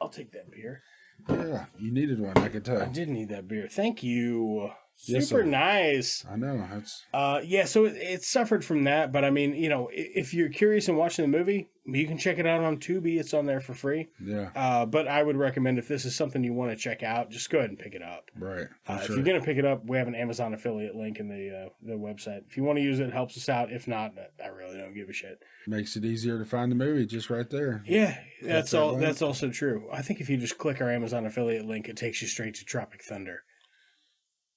I'll take that beer. Yeah, you needed one, I could tell. I did need that beer. Thank you. Yes, Super sir. nice. I know. That's yeah, so it suffered from that, but I mean, you know, if you're curious and watching the movie, you can check it out on Tubi. It's on there for free. Yeah. But I would recommend if this is something you want to check out, just go ahead and pick it up. Right. If you're going to pick it up, we have an Amazon affiliate link in the website. If you want to use it, it helps us out. If not, I really don't give a shit. Makes it easier to find the movie just right there. Yeah, that's that all. link. That's also true. I think if you just click our Amazon affiliate link, it takes you straight to Tropic Thunder.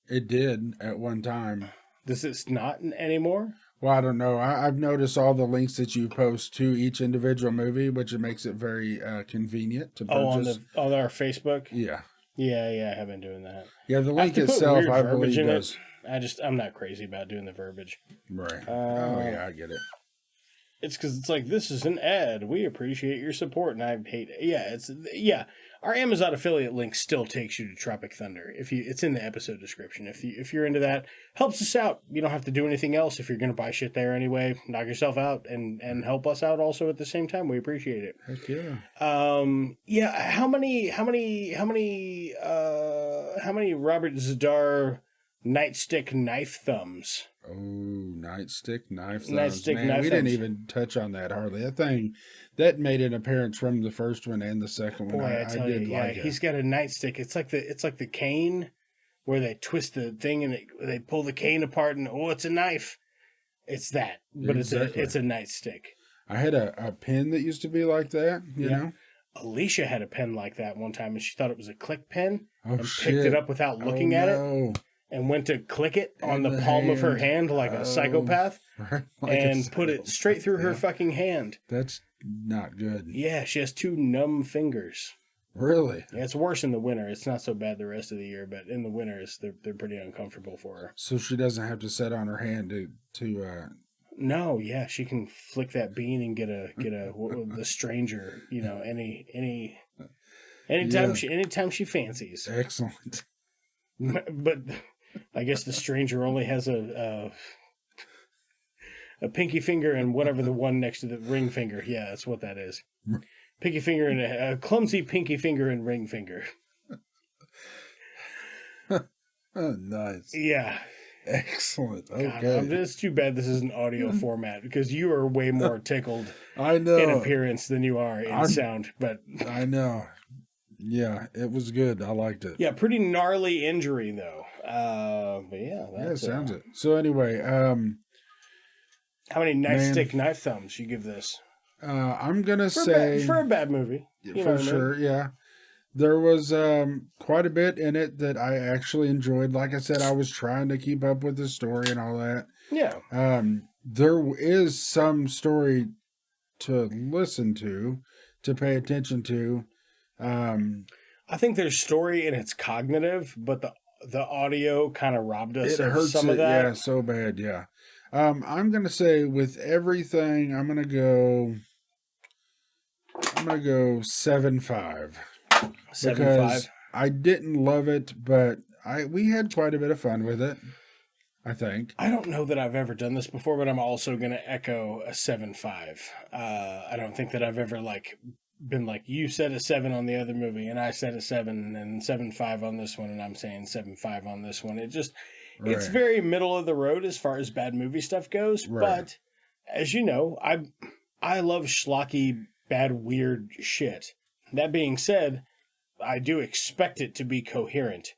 It did at one time. Does it not anymore? Well, I don't know. I've noticed all the links that you post to each individual movie, which it makes it very convenient to purchase. On our Facebook? Yeah. Yeah, I have been doing that. Yeah, the I have link to put itself, weird I verbiage believe, in does. it. I'm not crazy about doing the verbiage. Right. Oh, yeah, I get it. It's because it's like, this is an ad. We appreciate your support, and I hate it. Yeah. Our Amazon affiliate link still takes you to Tropic Thunder. It's in the episode description. If you're into that, helps us out. You don't have to do anything else. If you're going to buy shit there anyway, knock yourself out and help us out also at the same time. We appreciate it. Heck yeah. Yeah. How many Robert Zadar nightstick knife thumbs? Oh, nightstick knife thumbs. Nightstick Man, knife we didn't thumbs. even touch on that hardly. That thing that made an appearance from the first one and the second one. Boy, I tell you, yeah, like it. he's got a nightstick. It's like the cane where they twist the thing and they pull the cane apart and it's a knife. It's that, but Exactly. it's a nightstick. I had a pen that used to be like that, you know? Alicia had a pen like that one time, and she thought it was a click pen and shit. picked it up without looking at it and went to click it on the palm of her hand like a psychopath Right, and put it straight through her fucking hand. That's not good. Yeah, she has 2 numb fingers. Really? Yeah, it's worse in the winter. It's not so bad the rest of the year, but in the winter, they're pretty uncomfortable for her. So she doesn't have to set on her hand to No, yeah, she can flick that bean and get the stranger. You know, anytime she fancies. Excellent. But I guess the stranger only has a pinky finger and whatever the one next to the ring finger. Yeah, that's what that is. Pinky finger and a clumsy pinky finger and ring finger. Oh, nice. Yeah. Excellent. God, Okay. it's too bad this is an audio format because you are way more tickled I know. in appearance than you are in sound. But I know. Yeah, it was good. I liked it. yeah, pretty gnarly injury though. But yeah, Yeah, that's sounds it. So anyway, how many nightstick knife thumbs you give this? I'm gonna For say a bad movie, you know for what I mean? sure. Yeah, there was quite a bit in it that I actually enjoyed. Like I said, I was trying to keep up with the story and all that. Yeah, There is some story to listen to pay attention to. I think there's story and it's cognitive, but the audio kind of robbed us It of hurts some it, of that. yeah, so bad, yeah. I'm gonna say with everything, I'm gonna go 7.5. 7.5. I didn't love it, but we had quite a bit of fun with it, I think. I don't know that I've ever done this before, but I'm also going to echo a 7.5. I don't think that I've ever been like, you said a 7 on the other movie, and I said a 7, and 7.5 on this one, and I'm saying 7.5 on this one. It's Right. very middle of the road as far as bad movie stuff goes. Right. But as you know, I love schlocky, bad, weird shit. That being said, I do expect it to be coherent,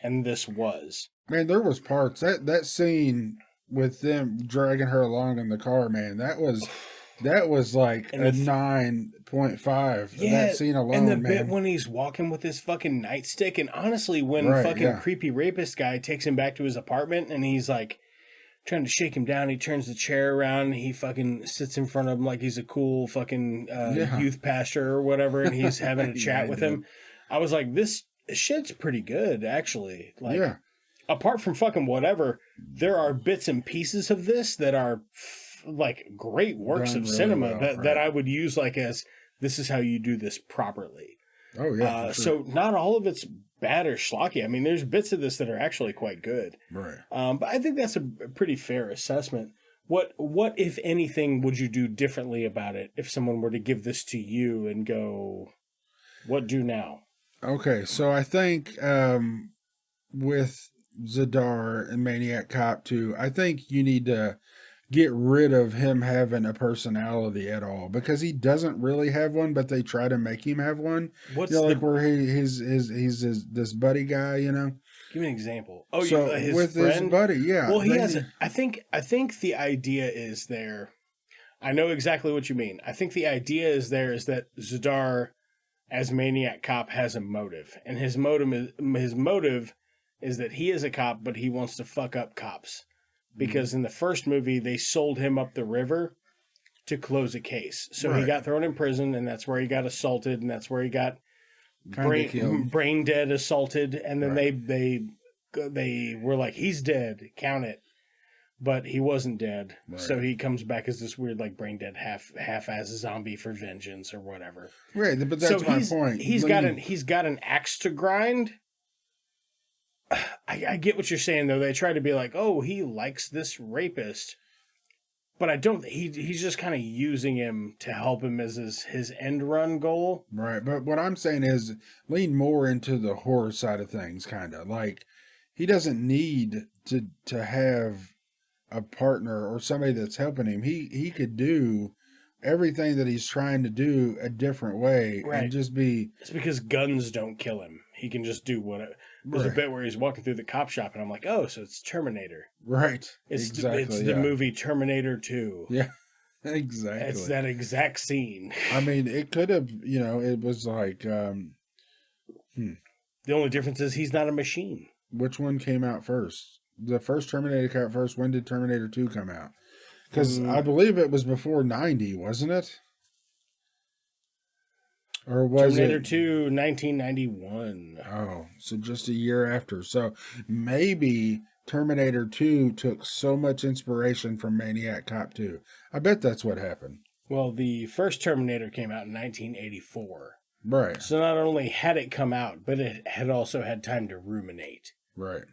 and this was. Man, there was parts that scene with them dragging her along in the car, man, that was like a 9.5. Yeah, that scene alone, and the man. bit when he's walking with his fucking nightstick, and honestly, when Right, fucking yeah. creepy rapist guy takes him back to his apartment, and he's like trying to shake him down, he turns the chair around, and he fucking sits in front of him like he's a cool fucking Yeah. youth pastor or whatever, and he's having a chat Yeah, with dude. him. I was like, this shit's pretty good, actually. Like, Yeah. apart from fucking whatever, there are bits and pieces of this that are like great works Done of really cinema well, that right. I would use like as this is how you do this properly. Oh, yeah. for sure. So not all of it's bad or schlocky. I mean, there's bits of this that are actually quite good. Right. But I think that's a pretty fair assessment. What if anything would you do differently about it if someone were to give this to you and go, what do now? Okay, so I think with Zadar and Maniac Cop 2, I think you need to get rid of him having a personality at all, because he doesn't really have one, but they try to make him have one. What's You know, the, like where he's this buddy guy, you know. give me an example. Oh, So his with friend? his buddy, yeah. Well, he they- has. I think the idea is there. I know exactly what you mean. I think the idea is that Zadar, as Maniac Cop, has a motive, and his motive is that he is a cop, but he wants to fuck up cops, because in the first movie they sold him up the river to close a case. So he Right. got thrown in prison, and that's where he got assaulted, and that's where he got Kinda killed. brain dead assaulted, and then Right. they were like, he's dead, count it. But he wasn't dead, Right. so he comes back as this weird, like, brain dead half-ass zombie for vengeance or whatever. Right, but that's my point. He's got an axe to grind. I get what you're saying though. They try to be like, oh, he likes this rapist, but I don't. He's just kind of using him to help him as his end run goal. Right, but what I'm saying is lean more into the horror side of things, kind of. Like, he doesn't need to have a partner or somebody that's helping him. He could do everything that he's trying to do a different way, Right. and just be... It's because guns don't kill him. He can just do whatever. There's a Right. bit where he's walking through the cop shop, and I'm like, oh, so it's Terminator. Right, It's exactly. it's the movie Terminator 2. Yeah, exactly. It's that exact scene. I mean, it could have, it was like, The only difference is he's not a machine. which one came out first? The first Terminator came out first. When did Terminator 2 come out? Because I believe it was before 90, wasn't it? Or was Terminator it 2, 1991. Oh, so just a year after. So maybe Terminator 2 took so much inspiration from Maniac Cop 2. I bet that's what happened. Well, the first Terminator came out in 1984. Right, So not only had it come out, but it had also had time to ruminate. right.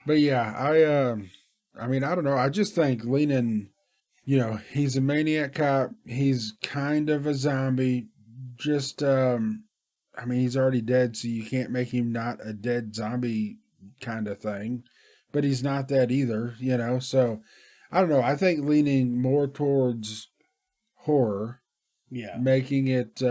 But yeah, I mean, I don't know. I just think leaning, he's a maniac cop. He's kind of a zombie. Just, I mean, he's already dead, so you can't make him not a dead zombie kind of thing. But he's not that either, So, I don't know. I think leaning more towards horror, Yeah. making it,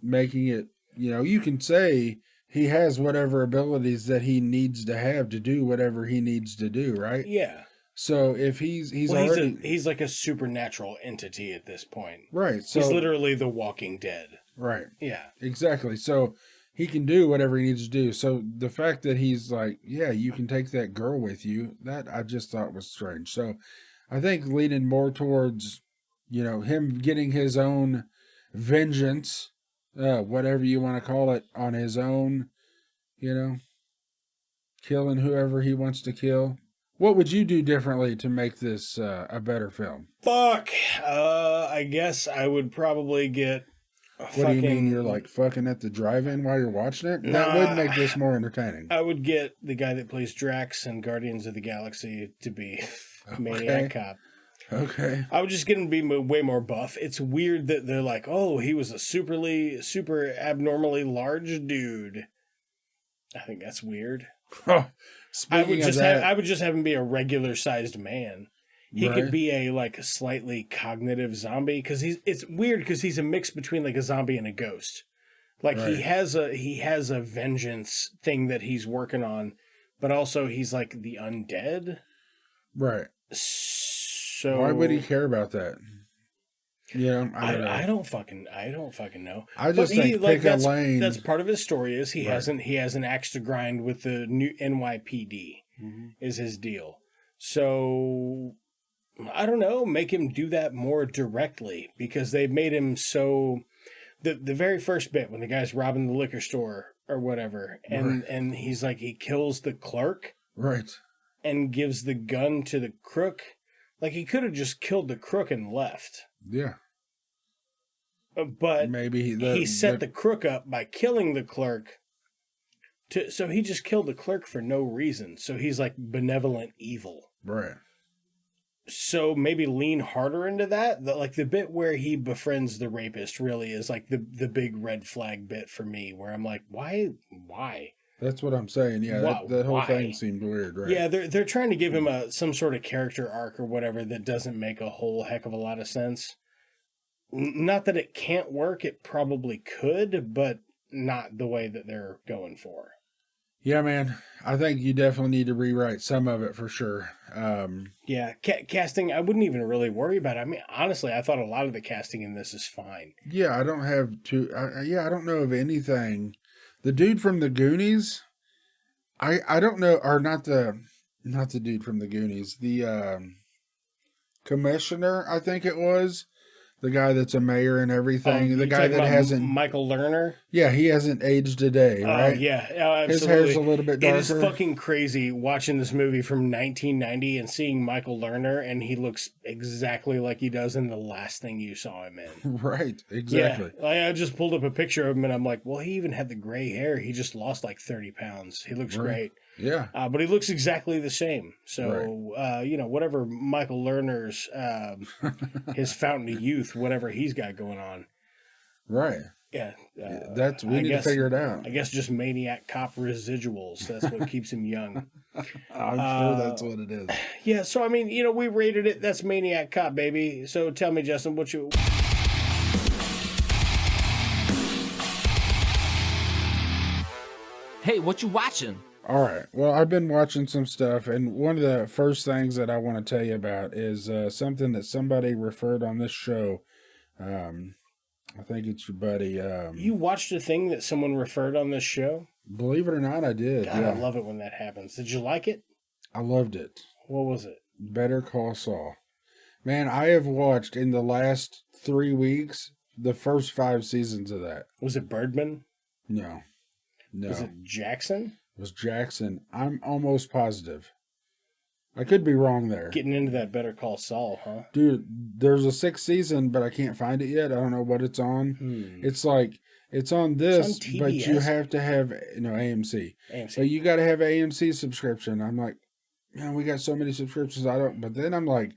you can say he has whatever abilities that he needs to have to do whatever he needs to do, right? Yeah. So if he's Well, already he's like a supernatural entity at this point. right, so He's literally the Walking Dead. right, Yeah. exactly. So he can do whatever he needs to do. So the fact that he's like, yeah, you can take that girl with you, that I just thought was strange. So I think leaning more towards, him getting his own vengeance, whatever you want to call it, on his own, killing whoever he wants to kill. What would you do differently to make this a better film? Fuck. I guess I would probably get What do you mean you're like fucking at the drive-in while you're watching it? That would make this more entertaining. I would get the guy that plays Drax in Guardians of the Galaxy to be Maniac Cop. Okay. I would just get him to be way more buff. It's weird that they're like, oh, he was a super abnormally large dude. I think that's weird. I would just have him be a regular sized man. He could Right. be a slightly cognitive zombie because it's weird because he's a mix between like a zombie and a ghost. Like Right. he has a vengeance thing that he's working on, but also he's like the undead. Right. So Why would he care about that? You know, I don't fucking know. I just But think pick a lane. That's part of his story is he has an axe to grind with the new NYPD is his deal. So I don't know, make him do that more directly because they've made him so the very first bit when the guy's robbing the liquor store or whatever and he's like he kills the clerk. Right. And gives the gun to the crook. Like he could have just killed the crook and left. Yeah. But maybe he set the crook up by killing the clerk. So he just killed the clerk for no reason. So he's like benevolent evil. Right. So maybe lean harder into that. Like the bit where he befriends the rapist really is like the big red flag bit for me where I'm like, why? That's what I'm saying. Yeah, that whole thing seemed weird, right? Yeah, they're trying to give him some sort of character arc or whatever that doesn't make a whole heck of a lot of sense. Not that it can't work, it probably could, but not the way that they're going for. Yeah, man. I think you definitely need to rewrite some of it for sure. Yeah, casting, I wouldn't even really worry about it. I mean, honestly, I thought a lot of the casting in this is fine. Yeah, I don't have to. I don't know of anything. The dude from the Goonies, I don't know, or not the dude from the Goonies, the commissioner, I think it was. The guy that's a mayor and everything. The guy that hasn't... Michael Lerner? Yeah, he hasn't aged a day, right? Yeah, absolutely. His hair's a little bit darker. It is fucking crazy watching this movie from 1990 and seeing Michael Lerner, and he looks exactly like he does in the last thing you saw him in. Right, exactly. Yeah, I just pulled up a picture of him, and I'm like, well, he even had the gray hair. He just lost like 30 pounds. He looks great. Yeah. But he looks exactly the same. So, whatever Michael Lerner's, his fountain of youth, whatever he's got going on. Right. Yeah. We need to figure it out. I guess just Maniac Cop residuals. That's what keeps him young. I'm sure that's what it is. Yeah. So, I mean, we rated it. That's Maniac Cop, baby. So tell me, Justin, what you... Hey, what you watching? All right. Well, I've been watching some stuff, and one of the first things that I want to tell you about is something that somebody referred on this show. I think it's your buddy. You watched a thing that someone referred on this show? Believe it or not, I did. God, I love it when that happens. Did you like it? I loved it. What was it? Better Call Saul. Man, I have watched in the last 3 weeks the first 5 seasons of that. Was it Birdman? No. Was it Jackson? It was Jackson. I'm almost positive. I could be wrong there. Getting into that Better Call Saul, huh? Dude, there's a 6th season, but I can't find it yet. I don't know what it's on. It's like, it's on this, it's on but you have to have, AMC. So you got to have AMC subscription. I'm like, we got so many subscriptions. But then I'm like,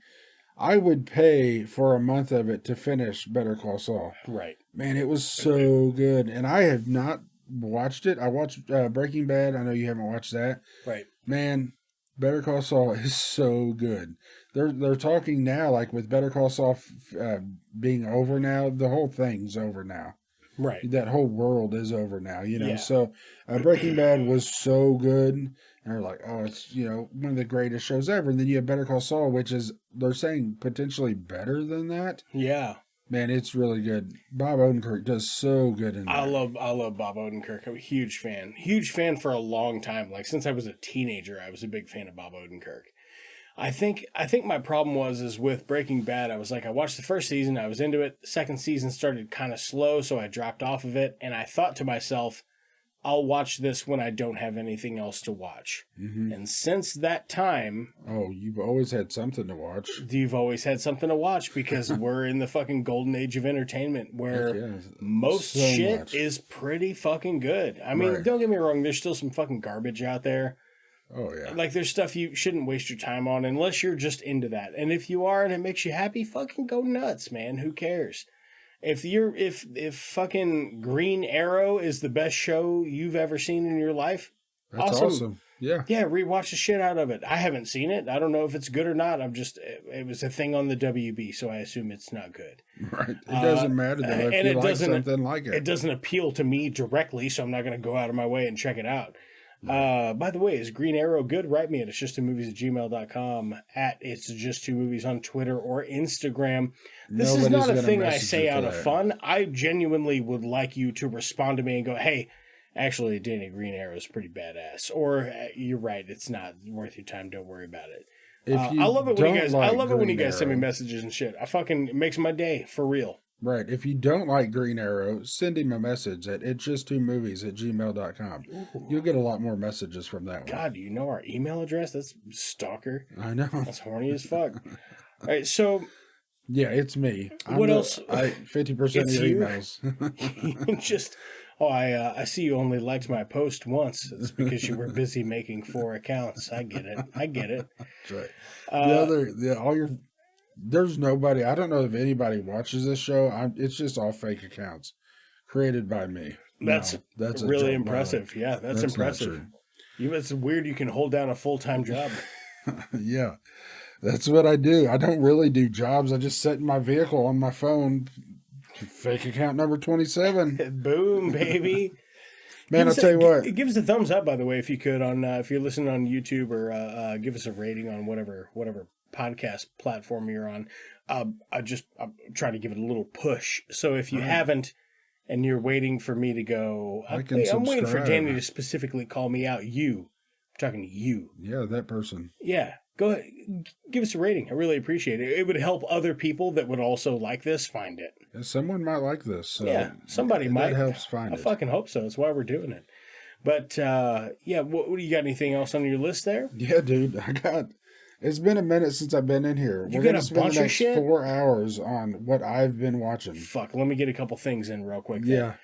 I would pay for a month of it to finish Better Call Saul. Right. Man, it was so good. And I have not watched it. I watched Breaking Bad. I know you haven't watched that. Right. Man, Better Call Saul is so good. They're talking now, like with Better Call Saul being over now, the whole thing's over now. Right. That whole world is over now, Yeah. So Breaking Bad was so good. And they're like, oh, it's, one of the greatest shows ever. And then you have Better Call Saul, which is, they're saying potentially better than that. Yeah. Man, it's really good. Bob Odenkirk does so good in that. I love Bob Odenkirk. I'm a huge fan. Huge fan for a long time. Like since I was a teenager, I was a big fan of Bob Odenkirk. I think my problem was with Breaking Bad. I was like, I watched the first season, I was into it. The second season started kind of slow, so I dropped off of it. And I thought to myself, I'll watch this when I don't have anything else to watch. Mm-hmm. And since that time... Oh, you've always had something to watch. You've always had something to watch because we're in the fucking golden age of entertainment where most shit is pretty fucking good. I mean, Don't get me wrong, there's still some fucking garbage out there. Oh, yeah. Like, there's stuff you shouldn't waste your time on unless you're just into that. And if you are and it makes you happy, fucking go nuts, man. Who cares? If fucking Green Arrow is the best show you've ever seen in your life, that's awesome. Yeah. Yeah, rewatch the shit out of it. I haven't seen it. I don't know if it's good or not. It was a thing on the WB, so I assume it's not good. Right. It doesn't matter though if you like something like it. It doesn't appeal to me directly, so I'm not going to go out of my way and check it out. By the way, is Green Arrow good? Write me at it's just two movies at gmail.com, at it's just two movies on Twitter or Instagram. This is not a thing I say out of fun. I genuinely would like you to respond to me and go, hey, actually, Danny Green Arrow is pretty badass. Or you're right, it's not worth your time. Don't worry about it. I love it when you guys. I love it when you guys send me messages and shit. It makes my day for real. Right. If you don't like Green Arrow, send him a message at it's just two movies at gmail.com. You'll get a lot more messages from that one. God, do you know our email address? That's stalker. I know. That's horny as fuck. All right, so yeah, it's me. What else? 50% of your emails. I see you only liked my post once. It's because you were busy making 4 accounts. I get it. That's right. There's nobody. I don't know if anybody watches this show. It's just all fake accounts created by me. That's really impressive. Yeah, that's impressive. It's weird you can hold down a full-time job. Yeah, that's what I do. I don't really do jobs. I just sit in my vehicle on my phone. Fake account number 27. Boom, baby. Man, I'll tell you what. Give us a thumbs up, by the way, if you could, on if you're listening on YouTube, or give us a rating on whatever podcast platform you're on. I'm trying to give it a little push. So if you haven't, and you're waiting for me to go, I'm waiting for Danny to specifically call me out. I'm talking to you. Yeah, that person. Yeah. Go ahead. Give us a rating. I really appreciate it. It would help other people that would also like this find it. Yeah, someone might like this. So yeah, somebody might. That helps find it. I fucking hope so. That's why we're doing it. But, what do you got? Anything else on your list there? Yeah, dude. It's been a minute since I've been in here. We're going to spend the next 4 hours on what I've been watching. Fuck, let me get a couple things in real quick. Yeah.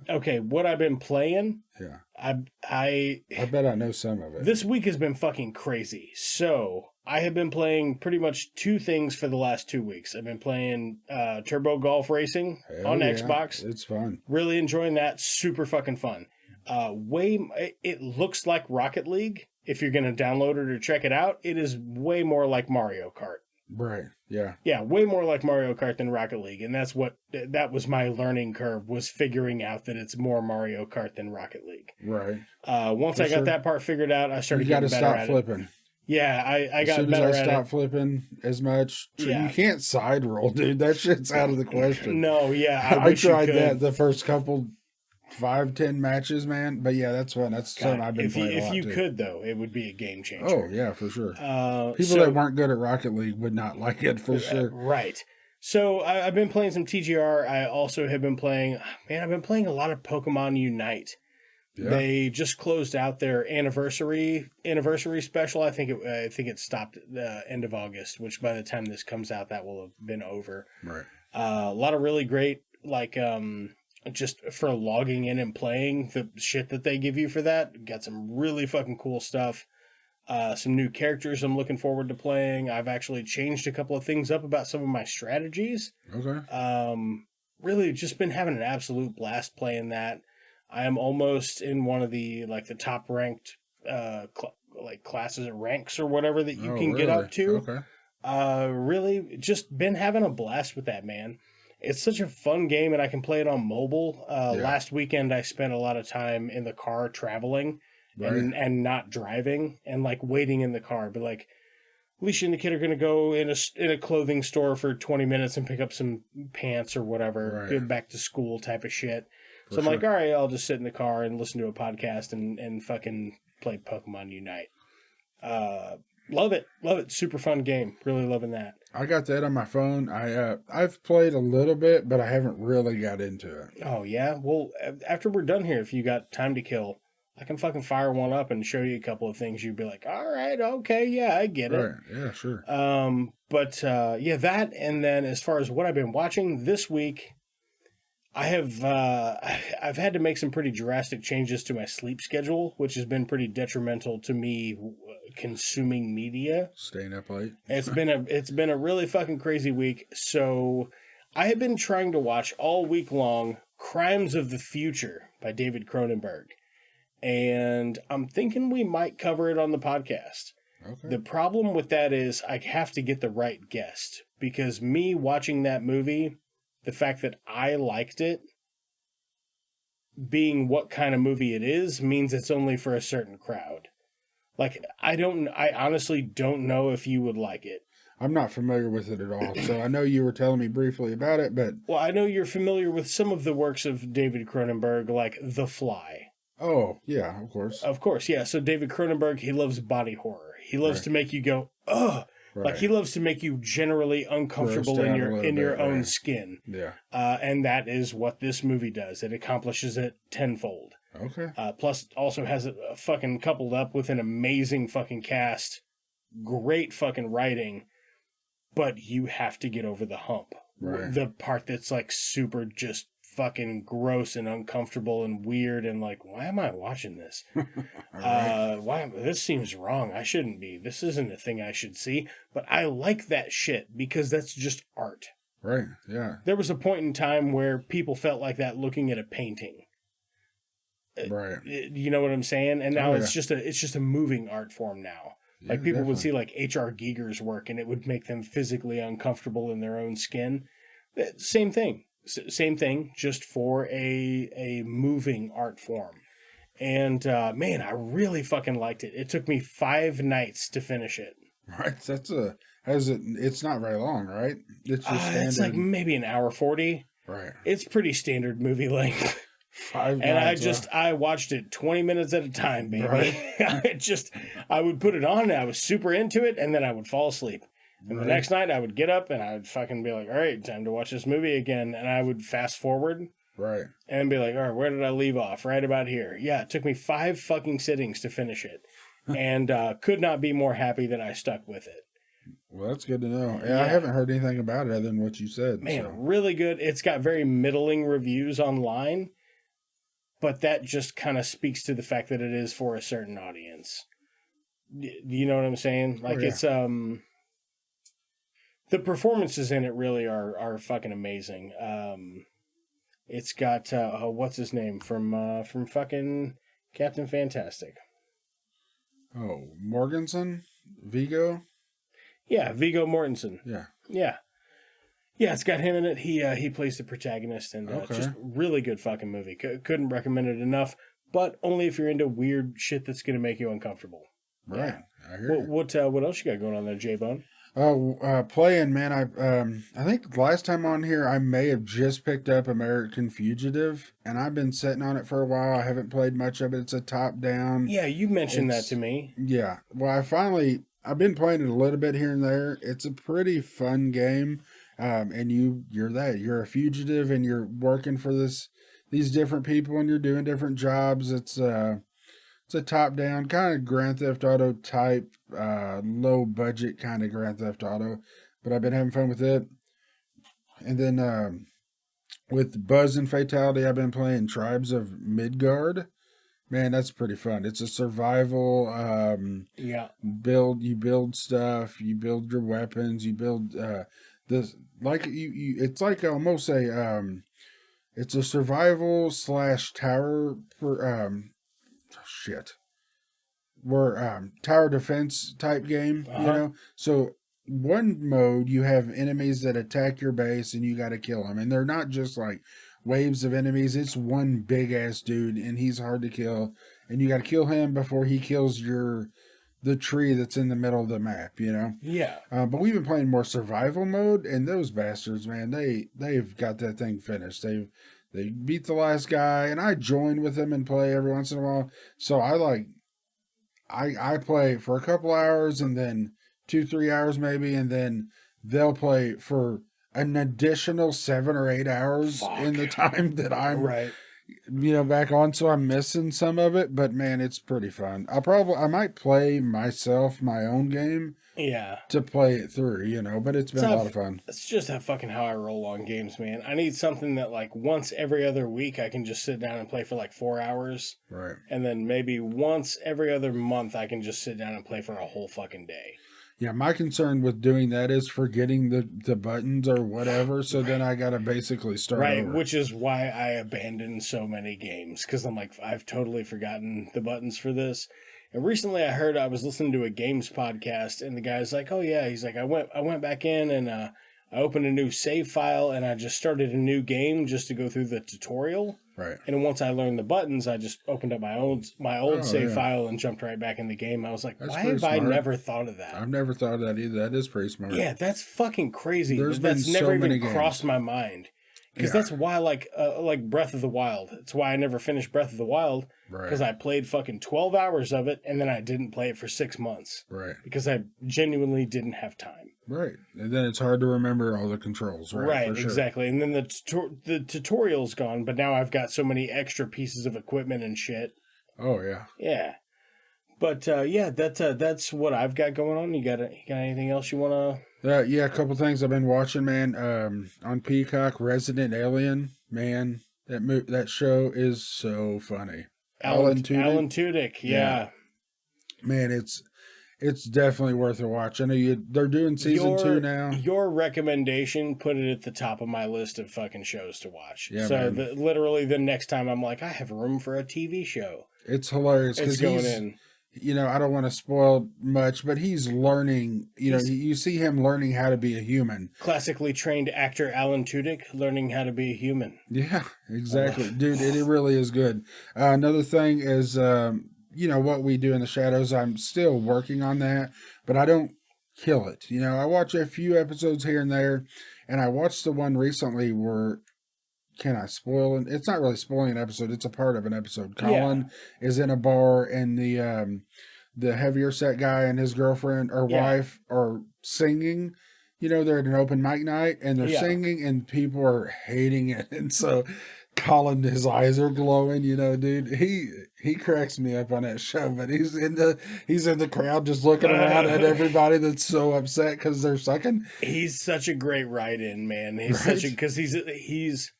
Okay, what I've been playing. Yeah. I bet I know some of it. This week has been fucking crazy. So, I have been playing pretty much 2 things for the last 2 weeks. I've been playing Turbo Golf Racing on Xbox. It's fun. Really enjoying that. Super fucking fun. It looks like Rocket League. If you're going to download it or check it out, it is way more like Mario Kart. Right. Yeah. Yeah, way more like Mario Kart than Rocket League. And that was my learning curve, was figuring out that it's more Mario Kart than Rocket League. Right. Once I got that part figured out, I started getting better at it. You got to stop flipping. Yeah, I got better at it. As soon as I stopped flipping as much, yeah. You can't side roll, dude. That shit's out of the question. No, yeah. I tried that the first couple 5-10 matches, man. But yeah, that's fun. That's something I've been playing a lot, if you could, though, it would be a game changer. Oh, yeah, for sure. People that weren't good at Rocket League would not like it, for sure. Right. So I've been playing some TGR. I also have been playing... Man, I've been playing a lot of Pokemon Unite. Yeah. They just closed out their anniversary special. I think it stopped at the end of August, which by the time this comes out, that will have been over. Right. A lot of really great, just for logging in and playing the shit that they give you for that. Got some really fucking cool stuff. Some new characters I'm looking forward to playing. I've actually changed a couple of things up about some of my strategies. Okay. Really just been having an absolute blast playing that. I am almost in one of the top ranked classes or ranks or whatever that you can get up to. Okay. Really just been having a blast with that, man. It's such a fun game, and I can play it on mobile. Last weekend, I spent a lot of time in the car traveling and not driving and waiting in the car. But Alicia and the kid are going to go in a clothing store for 20 minutes and pick up some pants or whatever, go back to school type of shit. So I'm all right, I'll just sit in the car and listen to a podcast and fucking play Pokemon Unite. Love it. Super fun game. Really loving that. I got that on my phone. I've played a little bit, but I haven't really got into it. Oh, yeah? Well, after we're done here, if you got time to kill, I can fucking fire one up and show you a couple of things. You'd be like, all right, okay, yeah, I get it. Right, yeah, sure. That, and then as far as what I've been watching this week, I've had to make some pretty drastic changes to my sleep schedule, which has been pretty detrimental to me consuming media. Staying up late. It's been a really fucking crazy week. So I have been trying to watch all week long Crimes of the Future by David Cronenberg. And I'm thinking we might cover it on the podcast. Okay. The problem with that is I have to get the right guest, because me watching that movie, the fact that I liked it being what kind of movie it is means it's only for a certain crowd. Like, I honestly don't know if you would like it. I'm not familiar with it at all, so I know you were telling me briefly about it, but... Well, I know you're familiar with some of the works of David Cronenberg, like The Fly. Oh, yeah, of course. Of course, yeah. So David Cronenberg, he loves body horror. He loves Right. to make you go, ugh! Right. Like, he loves to make you generally uncomfortable Grossed in out a your little bit, own right. skin. Yeah. And that is what this movie does. It accomplishes it tenfold. Okay. Plus, it also has it fucking coupled up with an amazing fucking cast, great fucking writing, but you have to get over the hump. Right. The part that's like super just fucking gross and uncomfortable and weird and like, why am I watching this? Why this seems wrong. I shouldn't be. This isn't a thing I should see. But I like that shit because that's just art. Right, yeah. There was a point in time where people felt like that looking at a painting. Right. You know what I'm saying? And now Oh, it's just a moving art form now. Yeah, Like people would definitely. see like H.R. Giger's work and it would make them physically uncomfortable in their own skin. Same thing. Same thing, just for a moving art form. And man, I really fucking liked it. It took me 5 nights to finish it. Right, it's not very long, right? It's just standard. It's like maybe an hour 40. Right. It's pretty standard movie length. 5 And nights, I watched it 20 minutes at a time, baby. Right. I would put it on and I was super into it and then I would fall asleep. And Right. the next night I would get up and I would fucking be like, all right, time to watch this movie again. And I would fast forward Right. and be like, all right, where did I leave off? Right about here. Yeah, it took me 5 fucking sittings to finish it. And could not be more happy that I stuck with it. Well, that's good to know. Yeah, I haven't heard anything about it other than what you said. Man, so. really good. It's got very middling reviews online, but that just kind of speaks to the fact that it is for a certain audience. You know what I'm saying? Like yeah. it's the performances in it really are fucking amazing. It's got what's his name from fucking Captain Fantastic. Oh, Morganson? Vigo? Yeah, Viggo Mortensen. Yeah. Yeah. Yeah, it's got him in it. He plays the protagonist, and Okay. just really good fucking movie. Couldn't recommend it enough, but only if you're into weird shit that's going to make you uncomfortable. Right. Yeah. I hear you. What else you got going on there, J-Bone? Playing, man. I think last time on here I may have just picked up American Fugitive, and I've been sitting on it for a while. I haven't played much of it. It's a top-down. Yeah, you mentioned that It's- to me. Yeah. Well, I've been playing it a little bit here and there. It's a pretty fun game. And you're a fugitive and you're working for these different people and you're doing different jobs. It's a top-down kind of Grand Theft Auto type, low budget kind of Grand Theft Auto, but I've been having fun with it. And then with Buzz and Fatality, I've been playing Tribes of Midgard. Man, that's pretty fun. It's a survival. Yeah. You build stuff. You build your weapons. You build this like you. It's like almost it's a survival / tower for shit. We're tower defense type game, you know. So one mode you have enemies that attack your base and you got to kill them, and they're not just like waves of enemies. It's one big ass dude, and he's hard to kill, and you got to kill him before he kills the tree that's in the middle of the map, you know. Yeah. But we've been playing more survival mode, and those bastards, man, they've got that thing finished. They beat the last guy, and I join with them and play every once in a while. So I play for a couple hours, and then 2-3 hours maybe, and then they'll play for an additional 7 or 8 hours in the time that I'm Right. back on. So I'm missing some of it, but man, it's pretty fun. I might play myself my own game Yeah. to play it through, but it's been a lot of fun. That's just how I roll on games, man. I need something that like once every other week I can just sit down and play for like 4 hours. Right. And then maybe once every other month I can just sit down and play for a whole fucking day. Yeah, my concern with doing that is forgetting the buttons or whatever, so then I got to basically start Right, over. which is why I abandoned so many games, because I'm like, I've totally forgotten the buttons for this. And recently I was listening to a games podcast, and the guy's like, oh yeah, he's like, I went back in and I opened a new save file, and I just started a new game just to go through the tutorial. Right. And then once I learned the buttons, I just opened up my old save file and jumped right back in the game. I was like, That's why pretty have I smart. never thought of that? I've never thought of that either. That is pretty smart. Yeah, that's fucking crazy. There's That's been never so even many crossed games. my mind. Because Yeah. that's why, like Breath of the Wild. It's why I never finished Breath of the Wild. Because I played fucking 12 hours of it, and then I didn't play it for 6 months. Right. Because I genuinely didn't have time. Right. And then it's hard to remember all the controls. Right. For sure. Exactly. And then the tutorial's gone, but now I've got so many extra pieces of equipment and shit. Oh, yeah. Yeah. But, that's what I've got going on. You got anything else you want to... Yeah, a couple things I've been watching, man. On Peacock, Resident Alien, man, that show is so funny. Alan Tudyk, yeah. Man, it's definitely worth a watch. I know they're doing season 2 now. Your recommendation put it at the top of my list of fucking shows to watch. Yeah, so man. literally the next time I'm like, I have room for a TV show. It's hilarious It's because going in. You know, I don't want to spoil much, but he's learning, you see him learning how to be a human. Classically trained actor Alan Tudyk learning how to be a human. Yeah, exactly. Dude, it really is good. Another thing is, what we do in the shadows. I'm still working on that, but I don't kill it. I watch a few episodes here and there, and I watched the one recently where... Can I spoil it? It's not really spoiling an episode. It's a part of an episode. Colin is in a bar, and the heavier set guy and his girlfriend or wife are singing. They're at an open mic night, and they're singing, and people are hating it. And so Colin, his eyes are glowing. Dude, he cracks me up on that show. But he's in the crowd just looking around at everybody that's so upset because they're sucking. He's such a great write-in, man. He's Right? because he's.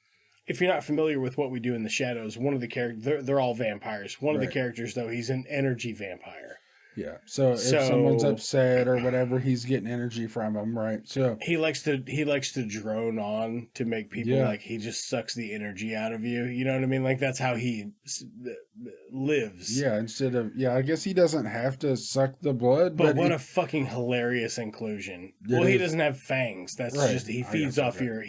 If you're not familiar with what we do in the shadows, one of the characters, they're all vampires. One of the characters, though, he's an energy vampire. Yeah. So if someone's upset or whatever, he's getting energy from them, right? So he likes to drone on to make people like he just sucks the energy out of you. You know what I mean? Like that's how he lives. Yeah. Instead of I guess he doesn't have to suck the blood. But what a fucking hilarious inclusion. Well, he doesn't have fangs. That's just he feeds off your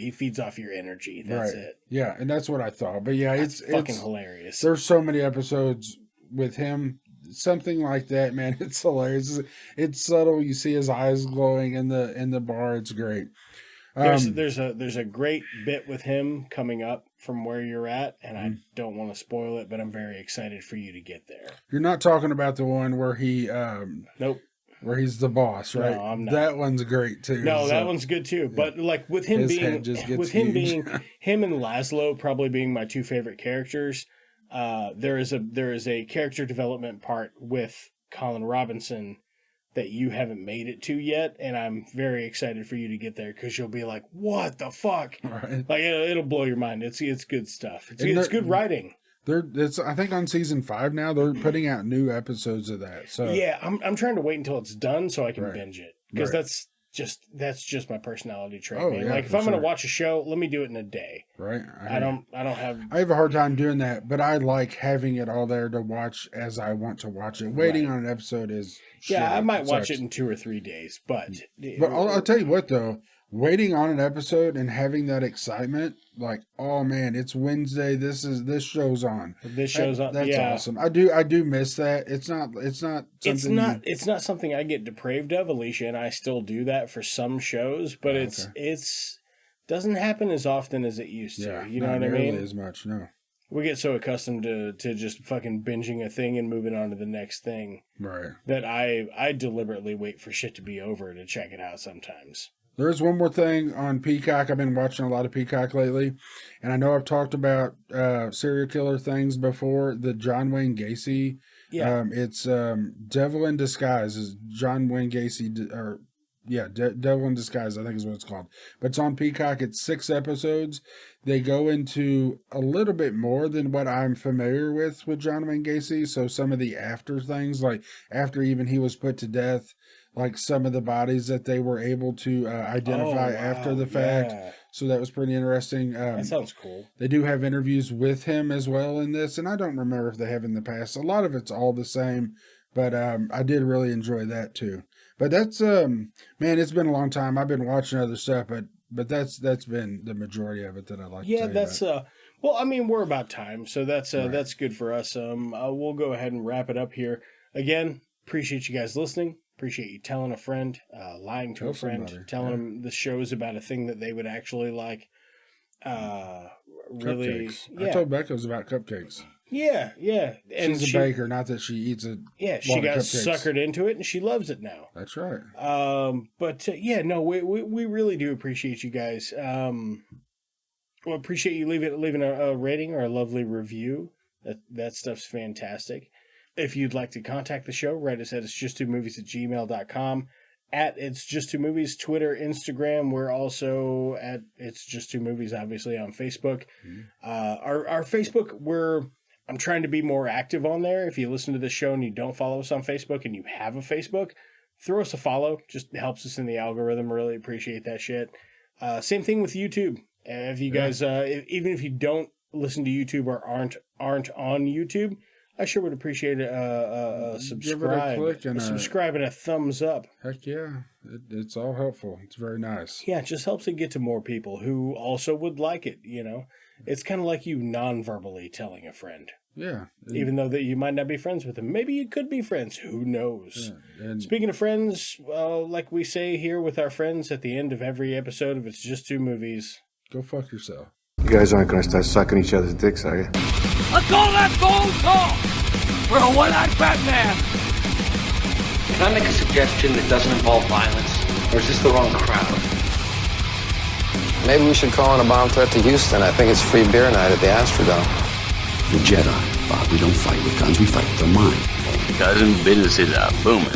energy. That's it. Yeah, and that's what I thought. But yeah, it's fucking hilarious. There's so many episodes with him. Something like that, man. It's hilarious. It's subtle. You see his eyes glowing in the bar. It's great. There's a great bit with him coming up from where you're at, and I don't want to spoil it, but I'm very excited for you to get there. You're not talking about the one where he nope. Where he's the boss, right? No, I'm not. That one's great too. No, that one's good too. But like with him His being head just gets with him huge. being him and Laszlo probably being my two favorite characters. There is a character development part with Colin Robinson that you haven't made it to yet, and I'm very excited for you to get there because you'll be like, "What the fuck?" Right. Like it'll blow your mind. It's good stuff. It's good writing. I think on season 5 now they're putting out new episodes of that. So Yeah, I'm trying to wait until it's done so I can Right. binge it because Right. that's just my personality trait. Oh, man. yeah, Like if for I'm gonna sure. watch a show, let me do it in a day. right. I don't have. I have a hard time doing that, but I like having it all there to watch as I want to watch it. Waiting Right. on an episode is Yeah, shitty. I might watch sucks. it in 2 or 3 days, but I'll tell you what though, waiting on an episode and having that excitement, like, oh man, it's Wednesday. This show's on. this show's on. That's Yeah. awesome. I do miss that. It's not something. It's not something I get depraved of. Alicia and I still do that for some shows, but it's doesn't happen as often as it used to. Yeah, You know not what I nearly mean? as much. No. We get so accustomed to just fucking binging a thing and moving on to the next thing Right. that I deliberately wait for shit to be over to check it out sometimes. There's one more thing on Peacock. I've been watching a lot of Peacock lately, and I know I've talked about serial killer things before. The John Wayne Gacy. Yeah. It's Devil in Disguise. Is John Wayne Gacy Devil in Disguise, I think is what it's called. But it's on Peacock. It's 6 episodes. They go into a little bit more than what I'm familiar with John Wayne Gacy. So some of the after things, like after even he was put to death, like some of the bodies that they were able to identify after the fact. Yeah. So that was pretty interesting. That sounds cool. They do have interviews with him as well in this, and I don't remember if they have in the past. A lot of it's all the same, but I did really enjoy that too. But that's man, it's been a long time. I've been watching other stuff, but that's been the majority of it that I like. Yeah, to tell you that's about. Well, I mean, we're about time, so that's good for us. We'll go ahead and wrap it up here. Again, appreciate you guys listening. Appreciate you telling a friend, lying to a friend, telling them the show's about a thing that they would actually like. Really, cupcakes. yeah. I told Becca it was about cupcakes. Yeah. And She's a baker, not that she eats a she lot got of cupcakes. suckered into it, and she loves it now. That's right. We really do appreciate you guys. Appreciate you leaving a rating or a lovely review. That stuff's fantastic. If you'd like to contact the show, write us at itsjust2movies@gmail.com. At It's Just Two Movies, Twitter, Instagram. We're also at It's Just Two Movies, obviously, on Facebook. Our Facebook, I'm trying to be more active on there. If you listen to this show and you don't follow us on Facebook and you have a Facebook, throw us a follow. Just helps us in the algorithm. Really appreciate that shit. Same thing with YouTube. If you guys, even if you don't listen to YouTube or aren't on YouTube, I sure would appreciate a subscribe. Give it a click and subscribe and a thumbs up. Heck yeah. It's all helpful. It's very nice. Yeah, it just helps it get to more people who also would like it, you know. It's kind of like you non-verbally telling a friend. Yeah. Even though that you might not be friends with them. Maybe you could be friends. Who knows? Yeah, and speaking of friends, like we say here with our friends at the end of every episode of It's Just Two Movies. Go fuck yourself. You guys aren't going to start sucking each other's dicks, are you? Let's all that phone talk! We're a one-eyed Batman! Can I make a suggestion that doesn't involve violence? Or is this the wrong crowd? Maybe we should call in a bomb threat to Houston. I think it's free beer night at the Astrodome. The Jedi, Bob. We don't fight with guns, we fight with our mind. Cousin, businesses are booming.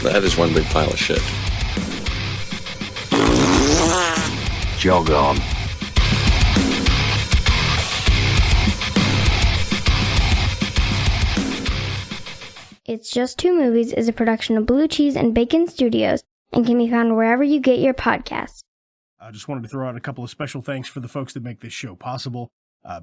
That is one big pile of shit. Jog on. It's Just Two Movies is a production of Blue Cheese and Bacon Studios and can be found wherever you get your podcasts. I just wanted to throw out a couple of special thanks for the folks that make this show possible.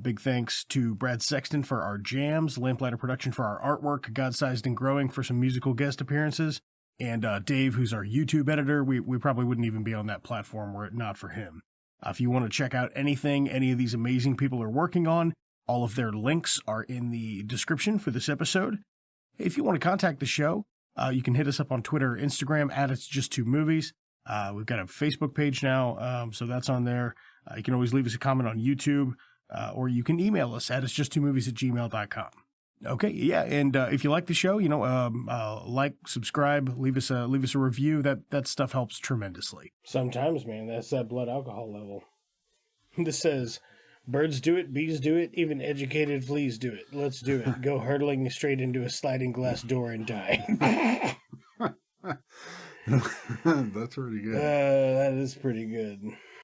Big thanks to Brad Sexton for our jams, Lamplighter Production for our artwork, Godsized Growing for some musical guest appearances, and Dave, who's our YouTube editor. We probably wouldn't even be on that platform were it not for him. If you want to check out anything any of these amazing people are working on, all of their links are in the description for this episode. If you want to contact the show, you can hit us up on Twitter or Instagram at It's Just Two Movies. We've got a Facebook page now, so that's on there. You can always leave us a comment on YouTube, or you can email us at itsjust2movies@gmail.com. Okay, yeah, and if you like the show, like, subscribe, leave us a review. That stuff helps tremendously. Sometimes, man, that's that blood alcohol level. This says, birds do it, bees do it, even educated fleas do it. Let's do it. Go hurtling straight into a sliding glass door and die. That's pretty good. That is pretty good.